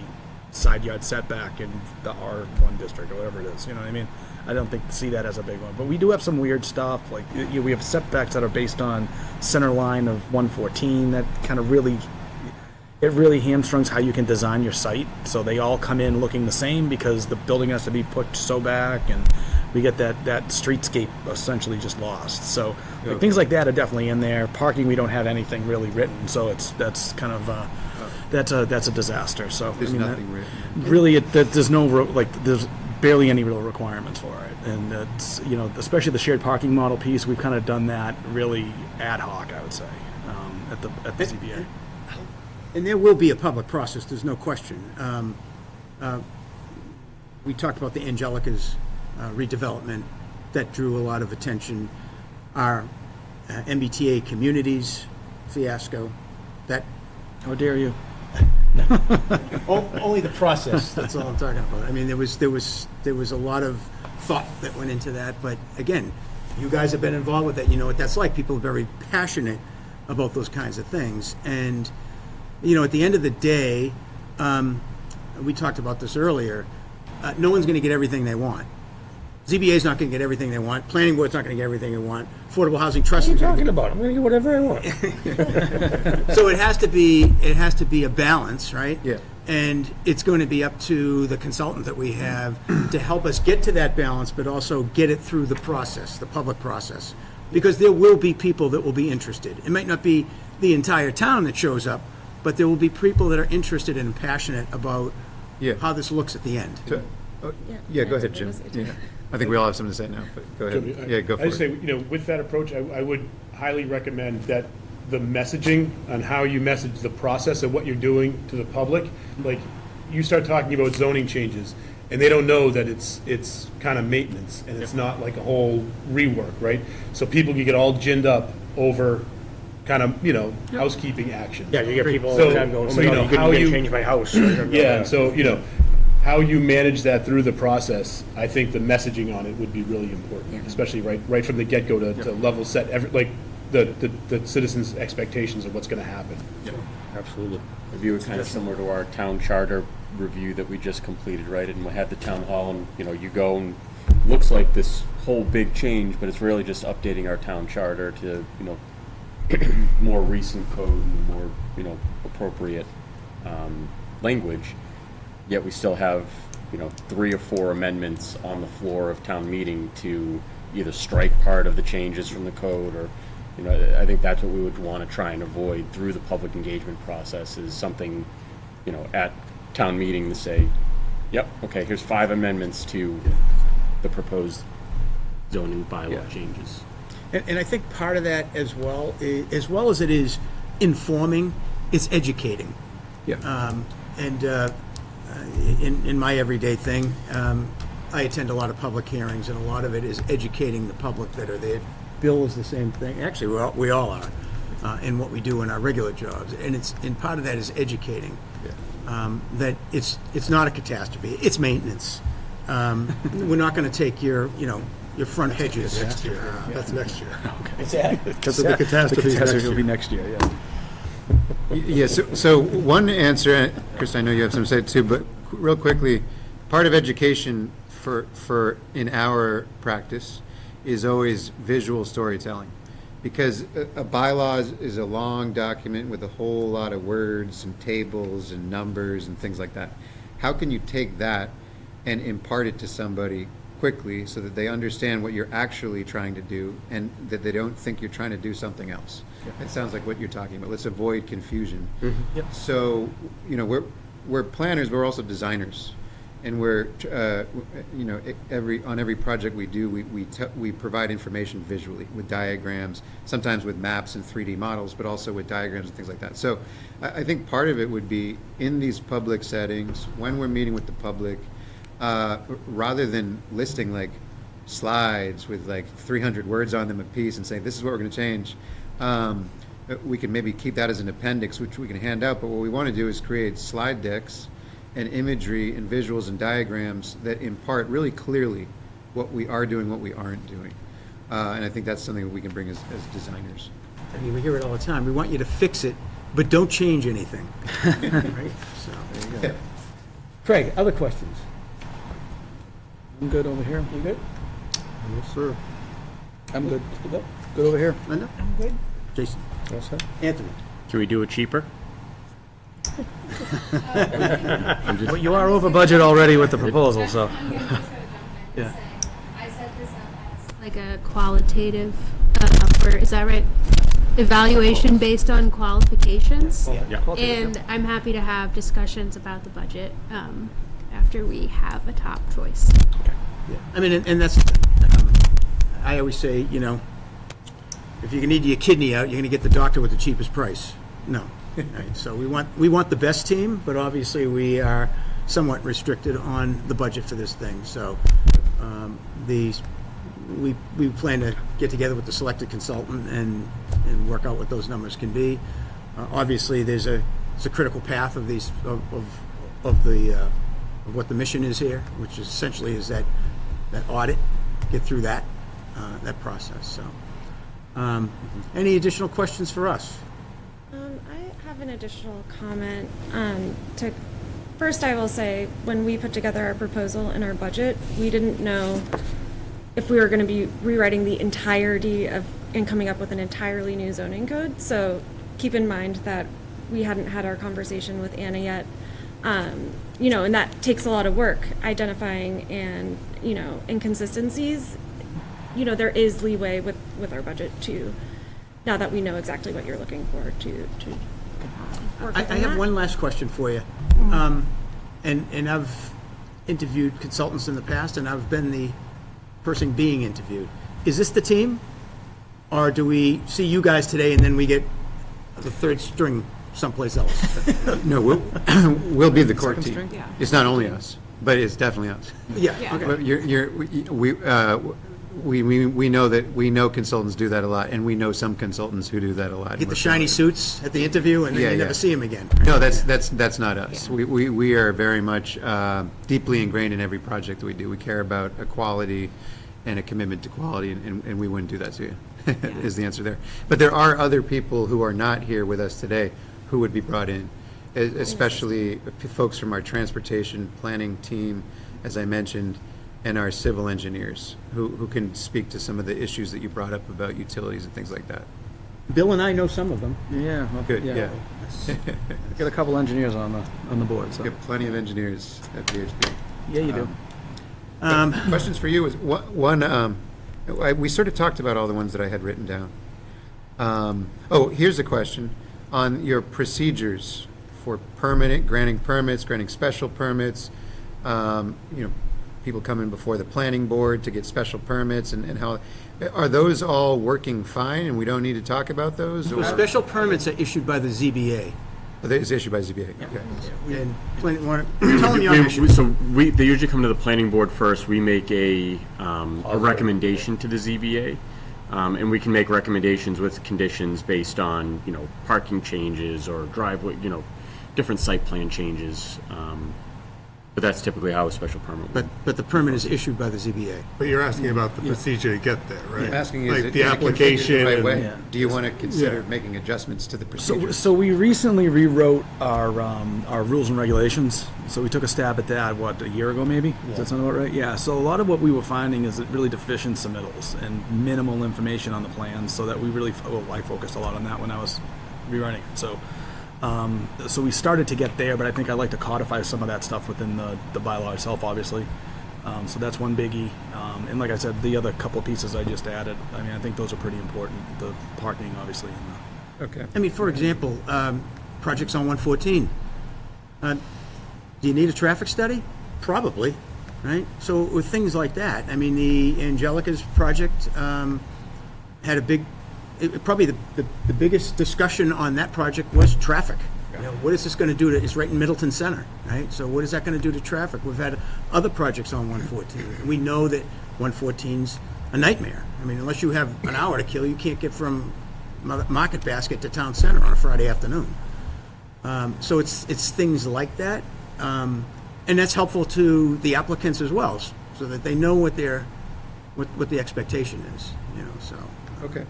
Speaker 5: side yard setback in the R1 district or whatever it is. You know what I mean? I don't see that as a big one. But we do have some weird stuff. Like, we have setbacks that are based on center line of 114 that kind of really, it really hamstrings how you can design your site. So they all come in looking the same because the building has to be put so back, and we get that streetscape essentially just lost. So like, things like that are definitely in there. Parking, we don't have anything really written, so that's kind of that's a disaster. So
Speaker 12: There's nothing written.
Speaker 5: Really, there's no there's barely any real requirements for it, and it's, you know, especially the shared parking model piece, we've kind of done that really ad hoc, I would say, at the ZBA.
Speaker 1: And there will be a public process, there's no question. We talked about the Angelica's redevelopment. That drew a lot of attention. Our MBTA communities fiasco, that...
Speaker 5: How dare you?
Speaker 1: Only the process, that's all I'm talking about. I mean, there was a lot of thought that went into that, but again, you guys have been involved with it, you know what that's like. People are very passionate about those kinds of things, and you know, at the end of the day, we talked about this earlier, no one's going to get everything they want. ZBA is not going to get everything they want. Planning board's not going to get everything they want. Affordable Housing Trust.
Speaker 10: What are you talking about? I'm going to get whatever I want.
Speaker 1: So it has to be a balance, right?
Speaker 12: Yeah.
Speaker 1: And it's going to be up to the consultant that we have to help us get to that balance, but also get it through the process, the public process. Because there will be people that will be interested. It might not be the entire town that shows up, but there will be people that are interested and passionate about how this looks at the end.
Speaker 12: Yeah, go ahead, Jim. Yeah. I think we all have something to say now, but go ahead.
Speaker 13: Jim,
Speaker 12: Yeah, go for
Speaker 13: I just
Speaker 12: it.
Speaker 13: say, you know, with that approach, I would highly recommend that the messaging on how you message the process of what you're doing to the public, like, you start talking about zoning changes, and they don't know that it's kind of maintenance, and it's not like a whole rework, right? So people can get all ginned up over kind of, you know, housekeeping action.
Speaker 10: Yeah, you get people all
Speaker 13: So-
Speaker 10: the time going,
Speaker 13: so, you know,
Speaker 10: you
Speaker 13: how
Speaker 10: couldn't
Speaker 13: you-
Speaker 10: change my house.
Speaker 13: Yeah, and so, you know, how you manage that through the process, I think the messaging on it would be really important, especially right from the get-go to level set the citizens' expectations of what's going to happen.
Speaker 10: Absolutely.
Speaker 2: I view it kind of similar to our town charter review that we just completed, right? And we had the town hall, and, you know, you go and looks like this whole big change, but it's really just updating our town charter to, you know, more recent code and more, you know, appropriate language. Yet we still have, you know, 3 or 4 amendments on the floor of town meeting to either strike part of the changes from the code, or, you know, I think that's what we would want to try and avoid through the public engagement process, is something, you know, at town meeting to say, yep, okay, here's 5 amendments to the proposed zoning bylaw changes.
Speaker 1: And I think part of that as well as it is informing, it's educating.
Speaker 12: Yeah.
Speaker 1: In my everyday thing, I attend a lot of public hearings, and a lot of it is educating the public that are there. Bill is the same thing. Actually, we all are in what we do in our regular jobs, and part of that is educating. That it's not a catastrophe. It's maintenance. We're not going to take your front hedges.
Speaker 3: Next year. That's next year.
Speaker 5: What's that?
Speaker 3: Because the catastrophe
Speaker 5: will be next year, yeah.
Speaker 12: Yeah, so one answer, Chris, I know you have some to say too, but real quickly, part of education for in our practice is always visual storytelling. Because a bylaw is a long document with a whole lot of words and tables and numbers and things like that. How can you take that and impart it to somebody quickly so that they understand what you're actually trying to do and that they don't think you're trying to do something else? It sounds like what you're talking about. Let's avoid confusion.
Speaker 5: Yep.
Speaker 12: So, you know, we're planners, but we're also designers. And we're, you know, on every project we do, we provide information visually with diagrams, sometimes with maps and 3D models, but also with diagrams and things like that. So I think part of it would be in these public settings, when we're meeting with the public, rather than listing like slides with like 300 words on them a piece and saying, this is what we're going to change, we can maybe keep that as an appendix, which we can hand out. But what we want to do is create slide decks and imagery and visuals and diagrams that impart really clearly what we are doing, what we aren't doing. And I think that's something that we can bring as designers.
Speaker 1: I mean, we hear it all the time. We want you to fix it, but don't change anything. Right? So, there you go. Craig, other questions?
Speaker 5: I'm good over here. You good?
Speaker 3: Yes, sir.
Speaker 5: I'm good. Good over here.
Speaker 1: Linda?
Speaker 4: I'm good.
Speaker 1: Jason?
Speaker 5: All set?
Speaker 1: Anthony?
Speaker 2: Can we do it cheaper?
Speaker 5: But you are over budget already with the proposal, so. Yeah.
Speaker 6: I set this up as like a qualitative, or is that right? Evaluation based on qualifications.
Speaker 2: Yeah.
Speaker 6: And I'm happy to have discussions about the budget after we have a top choice.
Speaker 1: I mean, and that's, I always say, you know, if you need your kidney out, you're going to get the doctor with the cheapest price. No. Right? So we want the best team, but obviously we are somewhat restricted on the budget for this thing. So we plan to get together with the selected consultant and work out what those numbers can be. Obviously, it's a critical path of these of what the mission is here, which essentially is that audit, get through that process. So, any additional questions for us?
Speaker 14: I have an additional comment. First, I will say, when we put together our proposal and our budget, we didn't know if we were going to be rewriting the entirety of and coming up with an entirely new zoning code. So keep in mind that we hadn't had our conversation with Anna yet. You know, and that takes a lot of work, identifying and, you know, inconsistencies. You know, there is leeway with our budget to, now that we know exactly what you're looking for, to work
Speaker 1: I
Speaker 14: within
Speaker 1: have
Speaker 14: that.
Speaker 1: one last question for you. And I've interviewed consultants in the past, and I've been the person being interviewed. Is this the team? Or do we see you guys today and then we get the third string someplace else?
Speaker 12: No, we'll be the core
Speaker 5: Second
Speaker 12: team.
Speaker 5: string?
Speaker 12: It's not only us, but it's definitely us.
Speaker 1: Yeah,
Speaker 12: But
Speaker 1: okay.
Speaker 12: we know that, we know consultants do that a lot, and we know some consultants who do that a lot.
Speaker 1: Get the shiny suits at the interview and then
Speaker 12: Yeah,
Speaker 1: you
Speaker 12: yeah.
Speaker 1: never see them again.
Speaker 12: No, that's not us. We are very much deeply ingrained in every project that we do. We care about equality and a commitment to quality, and we wouldn't do that to you, is the answer there. But there are other people who are not here with us today who would be brought in, especially folks from our transportation planning team, as I mentioned, and our civil engineers, who can speak to some of the issues that you brought up about utilities and things like that.
Speaker 1: Bill and I know some of them.
Speaker 5: Yeah. Well,
Speaker 12: Good, yeah.
Speaker 5: Got a couple engineers on the board, so.
Speaker 12: We have plenty of engineers at VHB.
Speaker 5: Yeah, you do.
Speaker 12: Questions for you is, one, we sort of talked about all the ones that I had written down. Here's a question. On your procedures for granting permits, granting special permits, people coming before the planning board to get special permits, and how, are those all working fine and we don't need to talk about those?
Speaker 1: The special permits are issued by the ZBA.
Speaker 12: It's issued by ZBA, okay.
Speaker 1: And tell them your issue.
Speaker 2: They usually come to the planning board first. We make a recommendation to the ZBA, and we can make recommendations with conditions based on, you know, parking changes or driveway, you know, different site plan changes. But that's typically how a special permit works.
Speaker 1: But the permit is issued by the ZBA.
Speaker 3: But you're asking about the procedure to get there, right?
Speaker 12: I'm asking,
Speaker 3: Like
Speaker 12: is it
Speaker 3: the
Speaker 12: configured
Speaker 3: application
Speaker 12: the right
Speaker 3: and-
Speaker 12: way?
Speaker 5: Yeah.
Speaker 12: Do you want to consider
Speaker 3: Yeah.
Speaker 12: making adjustments to the procedure?
Speaker 5: So we recently rewrote our rules and regulations. So we took a stab at that, a year ago maybe? Does that sound about right? Yeah, so a lot of what we were finding is that really deficient submittals and minimal information on the plans, so that we really, I focused a lot on that when I was rewriting it. So we started to get there, but I think I'd like to codify some of that stuff within the bylaw itself, obviously. So that's one biggie. And like I said, the other couple of pieces I just added, I mean, I think those are pretty important. The parking, obviously, and
Speaker 12: Okay.
Speaker 1: I mean, for example, projects on 114. Do you need a traffic study? Probably, right? So with things like that, I mean, the Angelica's project had a big, probably the biggest discussion on that project was traffic. You know, what is this going to do to, it's right in Middleton Center, right? So what is that going to do to traffic? We've had other projects on 114. We know that 114's a nightmare. I mean, unless you have an hour to kill, you can't get from Market Basket to Town Center on a Friday afternoon. So it's things like that. And that's helpful to the applicants as well, so that they know what the expectation is, you know, so.
Speaker 12: Okay.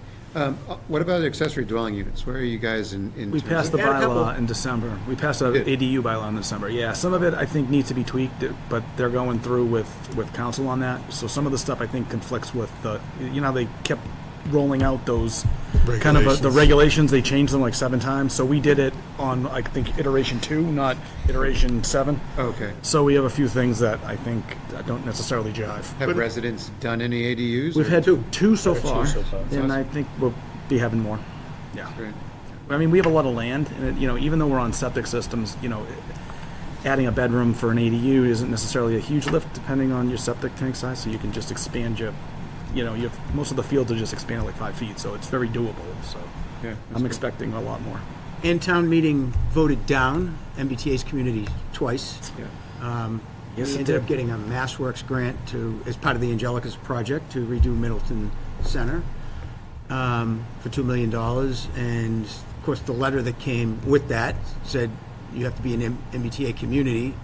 Speaker 12: What about accessory dwelling units? Where are you guys in
Speaker 5: we
Speaker 12: terms
Speaker 5: passed
Speaker 12: of-
Speaker 5: the
Speaker 1: had a couple.
Speaker 5: bylaw in December. We passed a
Speaker 12: Good.
Speaker 5: ADU bylaw in December. Yeah, some of it I think needs to be tweaked, but they're going through with council on that. So some of the stuff I think conflicts with the, you know, they kept rolling out those kind of the regulations. They changed them like 7 times. So we did it on, I think, iteration 2, not iteration 7.
Speaker 12: Okay.
Speaker 5: So we have a few things that I think don't necessarily jive.
Speaker 12: Have residents done any ADUs?
Speaker 5: We've
Speaker 12: or-
Speaker 5: had two so far,
Speaker 12: That's
Speaker 5: and I
Speaker 12: awesome.
Speaker 5: think we'll be having more. Yeah.
Speaker 12: Great.
Speaker 5: I mean, we have a lot of land, and even though we're on septic systems, adding a bedroom for an ADU isn't necessarily a huge lift depending on your septic tank size. So you can just expand most of the fields are just expanded like 5 feet, so it's very doable. So
Speaker 12: Yeah,
Speaker 5: I'm expecting a lot more.
Speaker 1: And town meeting voted down MBTA's community twice.
Speaker 5: Yes,
Speaker 1: We
Speaker 5: it
Speaker 1: ended up
Speaker 5: did.
Speaker 1: getting a MassWorks grant as part of the Angelicas project to redo Middleton Center for $2 million. And of course, the letter that came with that said you have to be an MBTA community.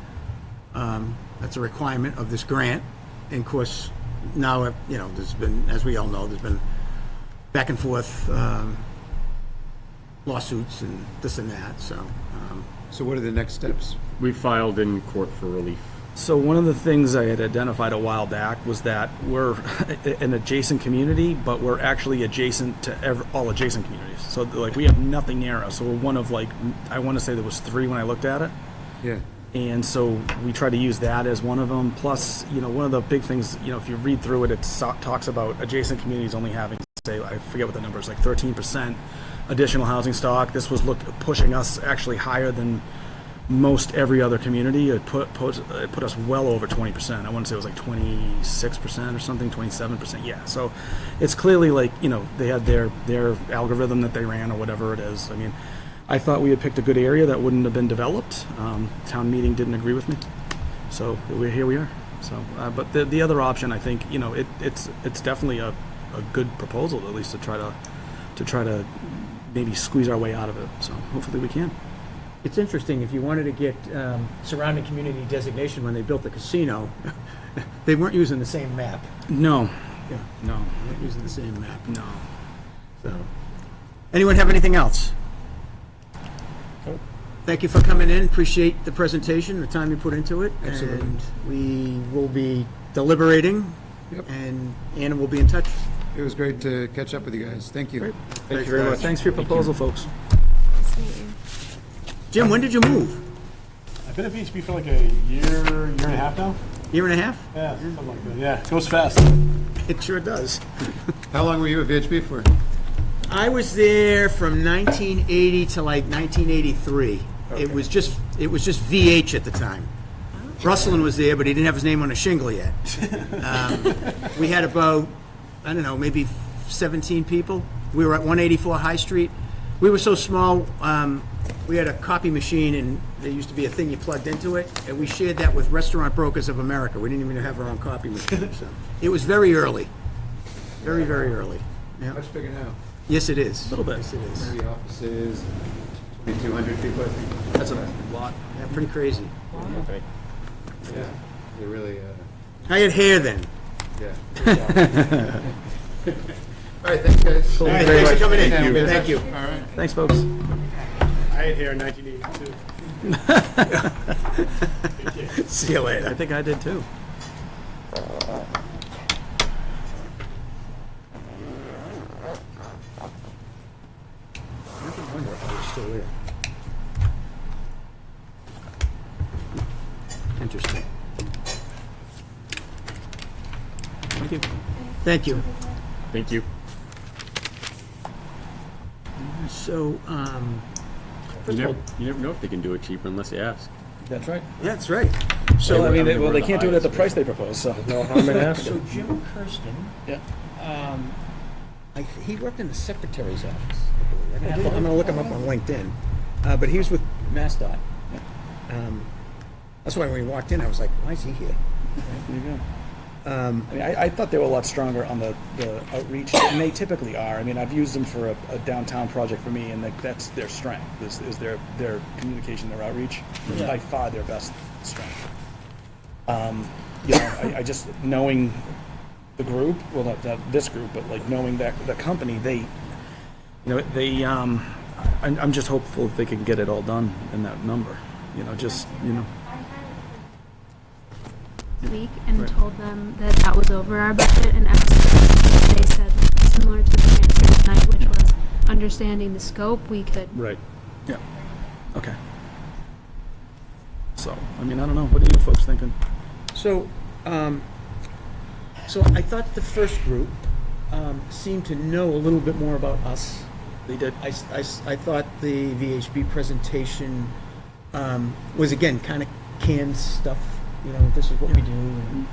Speaker 1: That's a requirement of this grant. And of course, now, there's been, as we all know, there's been back and forth lawsuits and this and that, so.
Speaker 12: So what are the next steps?
Speaker 2: We filed in court for relief.
Speaker 5: So one of the things I had identified a while back was that we're an adjacent community, but we're actually adjacent to all adjacent communities. So like we have nothing near us. So we're one of I want to say there was 3 when I looked at it.
Speaker 12: Yeah.
Speaker 5: And so we try to use that as one of them. Plus, one of the big things, if you read through it, it talks about adjacent communities only having, say, I forget what the number is, like 13% additional housing stock. This was pushing us actually higher than most every other community. It put us well over 20%. I want to say it was like 26% or something, 27%. Yeah. So it's clearly they had their algorithm that they ran or whatever it is. I mean, I thought we had picked a good area that wouldn't have been developed. Town meeting didn't agree with me, so here we are. So, but the other option, I think, it's definitely a good proposal, at least to try to maybe squeeze our way out of it. So hopefully we can.
Speaker 1: It's interesting, if you wanted to get surrounding community designation when they built the casino, they weren't using the same map.
Speaker 5: No.
Speaker 1: Yeah.
Speaker 5: No.
Speaker 1: They weren't using the same map.
Speaker 5: No.
Speaker 1: So, anyone have anything else? Thank you for coming in. Appreciate the presentation, the time you put into it.
Speaker 12: Absolutely.
Speaker 1: And we will be deliberating.
Speaker 12: Yep.
Speaker 1: And Anna will be in touch.
Speaker 12: It was great to catch up with you guys. Thank you.
Speaker 5: Thank you very much. Thanks for your proposal, folks.
Speaker 14: Nice to meet you.
Speaker 1: Jim, when did you move?
Speaker 13: I've been at VHB for like a year and a half now.
Speaker 1: Year and a half?
Speaker 13: Yeah, something like that. Yeah, it goes fast.
Speaker 1: It sure does.
Speaker 12: How long were you at VHB for?
Speaker 1: I was there from 1980 to like 1983. Okay. It was just VH at the time. Russlin was there, but he didn't have his name on a shingle yet. We had about, I don't know, maybe 17 people. We were at 184 High Street. We were so small, we had a copy machine, and there used to be a thing you plugged into it, and we shared that with Restaurant Brokers of America. We didn't even have our own copy machine. So it was very early. Very, very early. Yeah.
Speaker 12: Much bigger now.
Speaker 1: Yes, it is.
Speaker 5: A little bit.
Speaker 1: Yes, it is.
Speaker 12: 30 offices, 2,200 people, I think.
Speaker 5: That's a lot.
Speaker 1: Yeah, pretty crazy.
Speaker 12: Yeah. They really,
Speaker 1: I had hair then.
Speaker 12: yeah. All right, thanks, guys.
Speaker 1: All right, thanks for coming in. Thank you.
Speaker 12: All right.
Speaker 5: Thanks, folks.
Speaker 13: I had here in 1982.
Speaker 1: See you later.
Speaker 5: I think I did too.
Speaker 1: Still there. Interesting.
Speaker 5: Thank you.
Speaker 1: Thank you.
Speaker 2: Thank you.
Speaker 1: So,
Speaker 2: You never know if they can do it cheaper unless you ask.
Speaker 5: That's right.
Speaker 1: yeah, that's right.
Speaker 5: So, I mean,
Speaker 2: They were
Speaker 5: they
Speaker 2: the
Speaker 5: can't do it at the
Speaker 2: highest.
Speaker 5: price they propose, so.
Speaker 10: No harm in asking.
Speaker 1: So Jim Kirsten,
Speaker 5: Yeah.
Speaker 1: he worked in the secretary's office. I'm going to look him up on LinkedIn. But he was with MassDOT. That's why when he walked in, I was like, why is he here?
Speaker 5: There you go. I mean, I thought they were a lot stronger on the outreach, and they typically are. I mean, I've used them for a downtown project for me, and that's their strength, is their communication, their outreach. It's by far their best strength. I just, knowing the group, well, not this group, but like knowing that the company, I'm just hopeful that they can get it all done in that number.
Speaker 6: Week and told them that was over our budget and asked them if ZBA said, similar to the answer tonight, which was understanding the scope, we could.
Speaker 5: Right. Yeah. Okay. So, I mean, I don't know. What are you folks thinking?
Speaker 1: So, so I thought the first group seemed to know a little bit more about us.
Speaker 5: They did.
Speaker 1: I thought the VHB presentation was, again, kind of canned stuff. You know, this is what we do. And,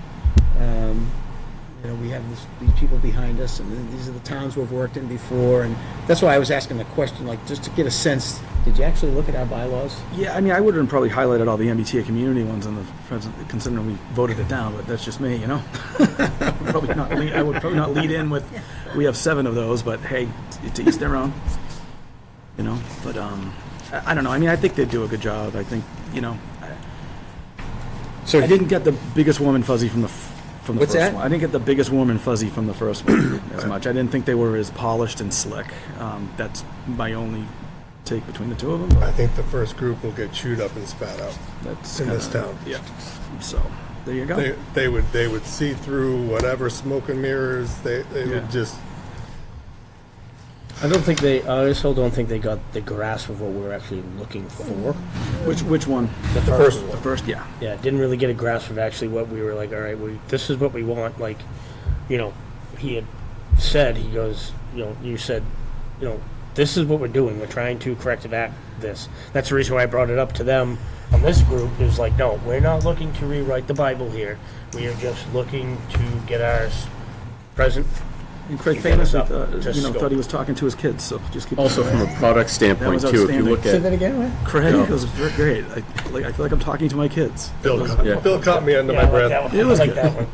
Speaker 1: you know, we have these people behind us, and these are the towns we've worked in before. And that's why I was asking the question, like, just to get a sense, did you actually look at our bylaws?
Speaker 5: Yeah, I mean, I would have probably highlighted all the MBTA community ones in the present, considering we voted it down, but that's just me, you know? I would probably not lead in with, we have 7 of those, but hey, to each their own, you know? But I don't know. I mean, I think they do a good job. I think, you know,
Speaker 1: So
Speaker 5: I didn't get the biggest warm and fuzzy from the
Speaker 1: What's
Speaker 5: first
Speaker 1: that?
Speaker 5: one. I didn't get the biggest warm and fuzzy from the first one as much. I didn't think they were as polished and slick. That's my only take between the two of them.
Speaker 3: I think the first group will get chewed up and spat out
Speaker 5: That's
Speaker 3: in this
Speaker 5: kinda-
Speaker 3: town.
Speaker 5: Yeah. So there you go.
Speaker 3: They would see through whatever smoke and mirrors. They would just.
Speaker 10: I also don't think they got the grasp of what we were actually looking for.
Speaker 5: Which one?
Speaker 10: The first one.
Speaker 5: The first, yeah.
Speaker 10: Yeah, didn't really get a grasp of actually what we were like, all right, this is what we want. Like, you know, he had said, he goes, you know, you said, you know, this is what we're doing. We're trying to corrective act this. That's the reason why I brought it up to them on this group is like, no, we're not looking to rewrite the Bible here. We are just looking to get ours present.
Speaker 5: And Craig
Speaker 10: You get us
Speaker 5: famously,
Speaker 10: up to scope.
Speaker 5: thought he was talking to his kids, so just keep
Speaker 2: Also, from a product standpoint
Speaker 5: That was
Speaker 2: too, if you
Speaker 5: outstanding.
Speaker 2: look
Speaker 1: Say
Speaker 2: at
Speaker 1: that again, right?
Speaker 5: Craig
Speaker 2: No.
Speaker 5: was great. I feel like I'm talking to my kids.
Speaker 3: Bill
Speaker 2: Yeah.
Speaker 3: caught me under
Speaker 10: Yeah,
Speaker 3: my
Speaker 10: I like
Speaker 3: breath.
Speaker 10: that one.
Speaker 5: It was
Speaker 10: I like
Speaker 5: good.
Speaker 10: that one.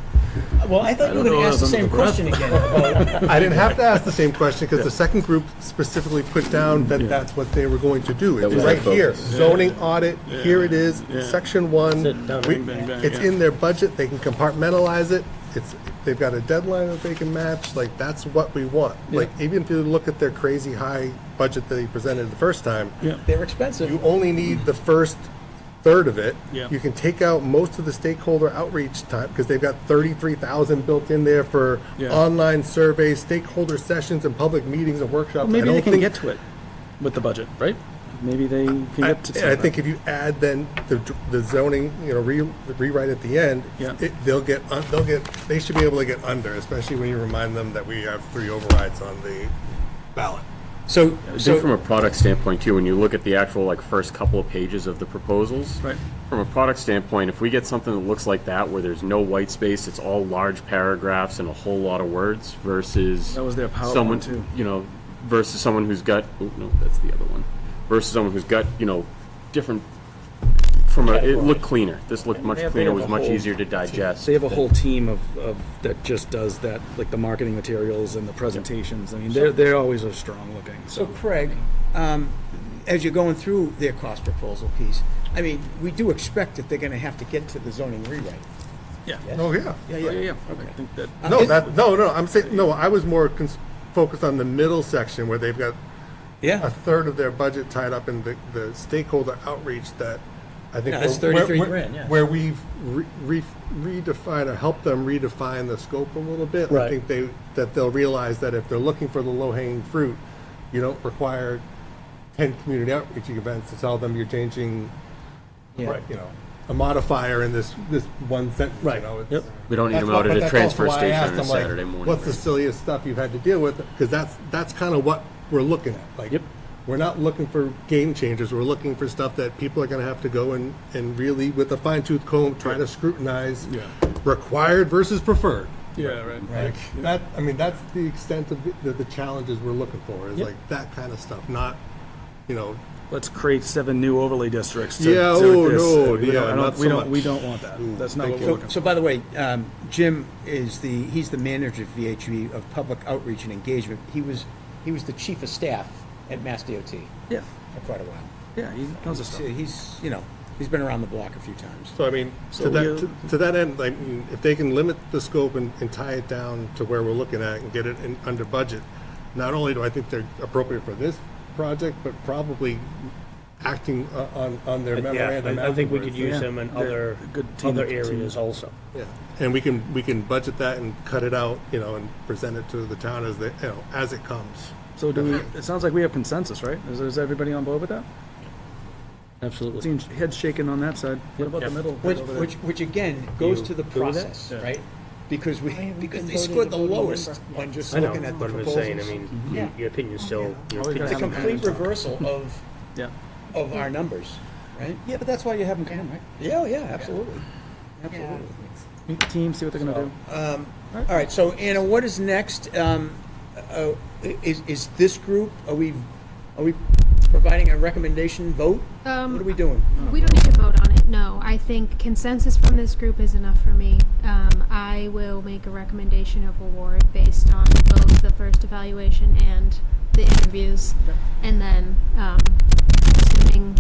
Speaker 1: Well, I thought you were
Speaker 5: don't
Speaker 1: going
Speaker 5: know
Speaker 1: to ask the
Speaker 5: if I was
Speaker 1: same
Speaker 5: under breath.
Speaker 1: question again.
Speaker 3: I didn't have to ask the same question because the second group specifically put down that
Speaker 5: Yeah.
Speaker 3: that's what they were going to do.
Speaker 2: That
Speaker 3: It's
Speaker 2: was
Speaker 3: right
Speaker 2: their
Speaker 3: here,
Speaker 2: focus.
Speaker 3: zoning audit. Here it is,
Speaker 5: Yeah.
Speaker 3: section 1.
Speaker 10: That's it, done.
Speaker 3: We-
Speaker 5: Bang, bang,
Speaker 3: it's
Speaker 5: yeah.
Speaker 3: in their budget. They can compartmentalize it. They've got a deadline that they can match. Like that's what we want. Like even if you look at their crazy high budget that they presented the first time,
Speaker 5: Yeah.
Speaker 1: They're expensive.
Speaker 3: you only need the first third of it.
Speaker 5: Yeah.
Speaker 3: You can take out most of the stakeholder outreach time because they've got 33,000 built in there for
Speaker 5: Yeah.
Speaker 3: online surveys, stakeholder sessions, and public meetings and workshops.
Speaker 5: Well, maybe
Speaker 3: I
Speaker 5: they
Speaker 3: don't
Speaker 5: can
Speaker 3: think-
Speaker 5: get to it with the budget, right? Maybe they can get to some
Speaker 3: I
Speaker 5: of
Speaker 3: think
Speaker 5: that.
Speaker 3: if you add then the zoning, you know, rewrite at the end,
Speaker 5: Yeah.
Speaker 3: they should be able to get under, especially when you remind them that we have 3 overrides on the ballot.
Speaker 1: So,
Speaker 2: I think from a product standpoint too, when you look at the actual like first couple of pages of the proposals,
Speaker 5: Right.
Speaker 2: from a product standpoint, if we get something that looks like that, where there's no white space, it's all large paragraphs and a whole lot of words, versus
Speaker 5: That was their PowerPoint,
Speaker 2: someone,
Speaker 5: too.
Speaker 2: you know, versus someone who's got, oh, no, that's the other one, versus someone who's got, you know, different. It looked cleaner. This looked much
Speaker 5: They
Speaker 2: cleaner.
Speaker 5: have
Speaker 2: Was
Speaker 5: a
Speaker 2: much
Speaker 5: whole
Speaker 2: easier to digest.
Speaker 5: They have a whole team of that just does that, like the marketing materials and the presentations. I mean, they're always a strong looking.
Speaker 1: So Craig, as you're going through their cost proposal piece, I mean, we do expect that they're going to have to get to the zoning rewrite.
Speaker 5: yeah.
Speaker 3: Oh yeah.
Speaker 1: Yeah,
Speaker 5: Yeah.
Speaker 1: Okay.
Speaker 5: I think that.
Speaker 3: No. I'm saying no. I was more focused on the middle section where they've got a
Speaker 1: Yeah.
Speaker 3: third of their budget tied up in the stakeholder outreach that I think
Speaker 1: Yeah, that's
Speaker 3: where-
Speaker 1: 33
Speaker 3: where-
Speaker 1: grand, yeah.
Speaker 3: where we've redefined or helped them redefine the scope a little bit. I
Speaker 10: Right.
Speaker 3: think they'll realize that if they're looking for the low-hanging fruit, you don't require 10 community outreach events to tell them you're changing, you know, a modifier in this one sentence.
Speaker 10: Right.
Speaker 3: You know, it's-
Speaker 10: Yep.
Speaker 2: We don't need
Speaker 3: that's
Speaker 2: them out
Speaker 3: what-
Speaker 2: at
Speaker 3: but
Speaker 2: a
Speaker 3: that's
Speaker 2: transfer
Speaker 3: also why I
Speaker 2: station
Speaker 3: asked
Speaker 2: on a
Speaker 3: them, like,
Speaker 2: Saturday morning.
Speaker 3: what's the silliest stuff you've had to deal with? Because that's kind of what we're looking at. Like,
Speaker 10: Yep.
Speaker 3: we're not looking for game changers. We're looking for stuff that people are going to have to go and really, with a fine tooth comb, try to scrutinize.
Speaker 5: Yeah.
Speaker 3: Required versus preferred.
Speaker 5: Yeah. Right.
Speaker 3: Like that. I mean, that's the extent of the challenges we're looking for. Is
Speaker 5: Yep.
Speaker 3: like that kind of stuff. Not, you know.
Speaker 5: Let's create 7 new overlay districts. To,
Speaker 3: Yeah,
Speaker 5: to
Speaker 3: oh,
Speaker 5: this.
Speaker 3: no,
Speaker 5: We don't-
Speaker 3: yeah,
Speaker 5: I don't-
Speaker 3: not
Speaker 5: we
Speaker 3: so
Speaker 5: don't.
Speaker 3: much.
Speaker 5: We don't want that. That's not
Speaker 3: thank
Speaker 5: what
Speaker 3: you.
Speaker 5: we're looking
Speaker 1: So by the way, Jim is he's the manager of VHB of Public Outreach and Engagement. He was the chief of staff at Mass DOT
Speaker 5: Yeah.
Speaker 1: for quite a while.
Speaker 5: Yeah. He knows his stuff.
Speaker 1: He's been around the block a few times.
Speaker 3: So I mean,
Speaker 5: So
Speaker 3: to that end, like if they can limit the scope and tie it down to where we're looking at and get it under budget, not only do I think they're appropriate for this project, but probably acting on their
Speaker 10: Yeah,
Speaker 3: memorandum
Speaker 10: I think we could
Speaker 3: afterwards.
Speaker 10: use them in
Speaker 5: They're
Speaker 10: other,
Speaker 5: a good team
Speaker 10: other
Speaker 5: to team.
Speaker 10: areas also.
Speaker 3: Yeah, and we can budget that and cut it out, and present it to the town as as it comes.
Speaker 5: So it sounds like we have consensus, right? Is everybody on board with that?
Speaker 10: Absolutely.
Speaker 5: Seems heads shaking on that side. What about the middle?
Speaker 1: Which again, goes to the
Speaker 10: agree with that?
Speaker 1: process, right? Because
Speaker 4: haven't
Speaker 1: because
Speaker 4: been
Speaker 1: they
Speaker 4: voted
Speaker 1: scored the
Speaker 4: a voting
Speaker 1: lowest
Speaker 4: member.
Speaker 1: on just
Speaker 10: I know,
Speaker 1: looking at the
Speaker 10: but I'm just
Speaker 1: proposals.
Speaker 10: saying, I mean, your opinion's still, your
Speaker 5: Always
Speaker 1: It's
Speaker 5: gotta
Speaker 1: a
Speaker 10: opinion's
Speaker 5: have
Speaker 1: complete
Speaker 5: them.
Speaker 1: reversal
Speaker 5: Yeah.
Speaker 1: of our numbers, right?
Speaker 5: Yeah, but that's why you have them come in, right?
Speaker 1: Yeah, absolutely. Absolutely.
Speaker 5: Meet the team, see what they're gonna do.
Speaker 1: All right, so Anna, what is next? Is this group, are we providing a recommendation vote? What are we doing?
Speaker 6: We don't need to vote on it, no. I think consensus from this group is enough for me. I will make a recommendation of award based on both the first evaluation and the interviews. And then, assuming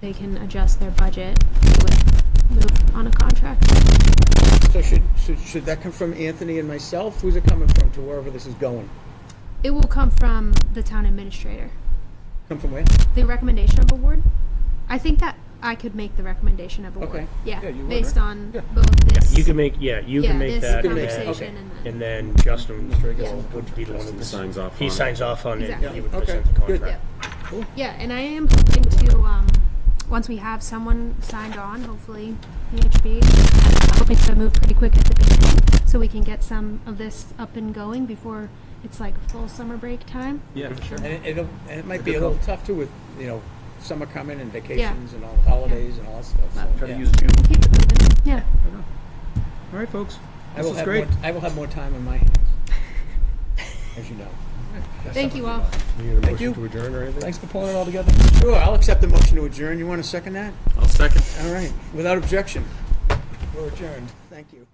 Speaker 6: they can adjust their budget, we would move on a contract.
Speaker 1: So should that come from Anthony and myself? Who's it coming from to wherever this is going?
Speaker 6: It will come from the town administrator.
Speaker 1: Come from where?
Speaker 6: The recommendation of award? I think that I could make the recommendation of award.
Speaker 1: Okay.
Speaker 6: Yeah,
Speaker 5: Yeah, you would,
Speaker 6: based
Speaker 5: right?
Speaker 6: on both this.
Speaker 10: You can make, you can make
Speaker 6: this
Speaker 10: that,
Speaker 6: conversation
Speaker 10: and
Speaker 6: and then.
Speaker 10: then Justin would be the one
Speaker 2: Justin
Speaker 10: that
Speaker 2: signs off
Speaker 10: He
Speaker 2: on it.
Speaker 10: signs off on it,
Speaker 6: Exactly.
Speaker 10: he would
Speaker 1: Okay,
Speaker 10: present the
Speaker 1: good.
Speaker 10: contract.
Speaker 6: Yeah, and I am hoping to, once we have someone signed on, hopefully VHB, I'm hoping to move pretty quick at the beginning, so we can get some of this up and going before it's like full summer break time.
Speaker 5: Yeah, for sure.
Speaker 1: And it might be a little tough too with, summer coming and vacations
Speaker 6: Yeah.
Speaker 1: and all holidays and all that stuff. So,
Speaker 5: Try to
Speaker 1: yeah.
Speaker 5: use June.
Speaker 6: Keep it moving, yeah.
Speaker 5: All right, folks.
Speaker 1: I
Speaker 5: This
Speaker 1: will
Speaker 5: is
Speaker 1: have
Speaker 5: great.
Speaker 1: I will have more time on my hands, as you know.
Speaker 6: Thank you all.
Speaker 1: Thank you.
Speaker 13: To adjourn or anything?
Speaker 5: Thanks for pulling it all together.
Speaker 1: Sure, I'll accept the motion to adjourn. You want to second that?
Speaker 2: I'll second.
Speaker 1: All right, without objection. We're adjourned. Thank you.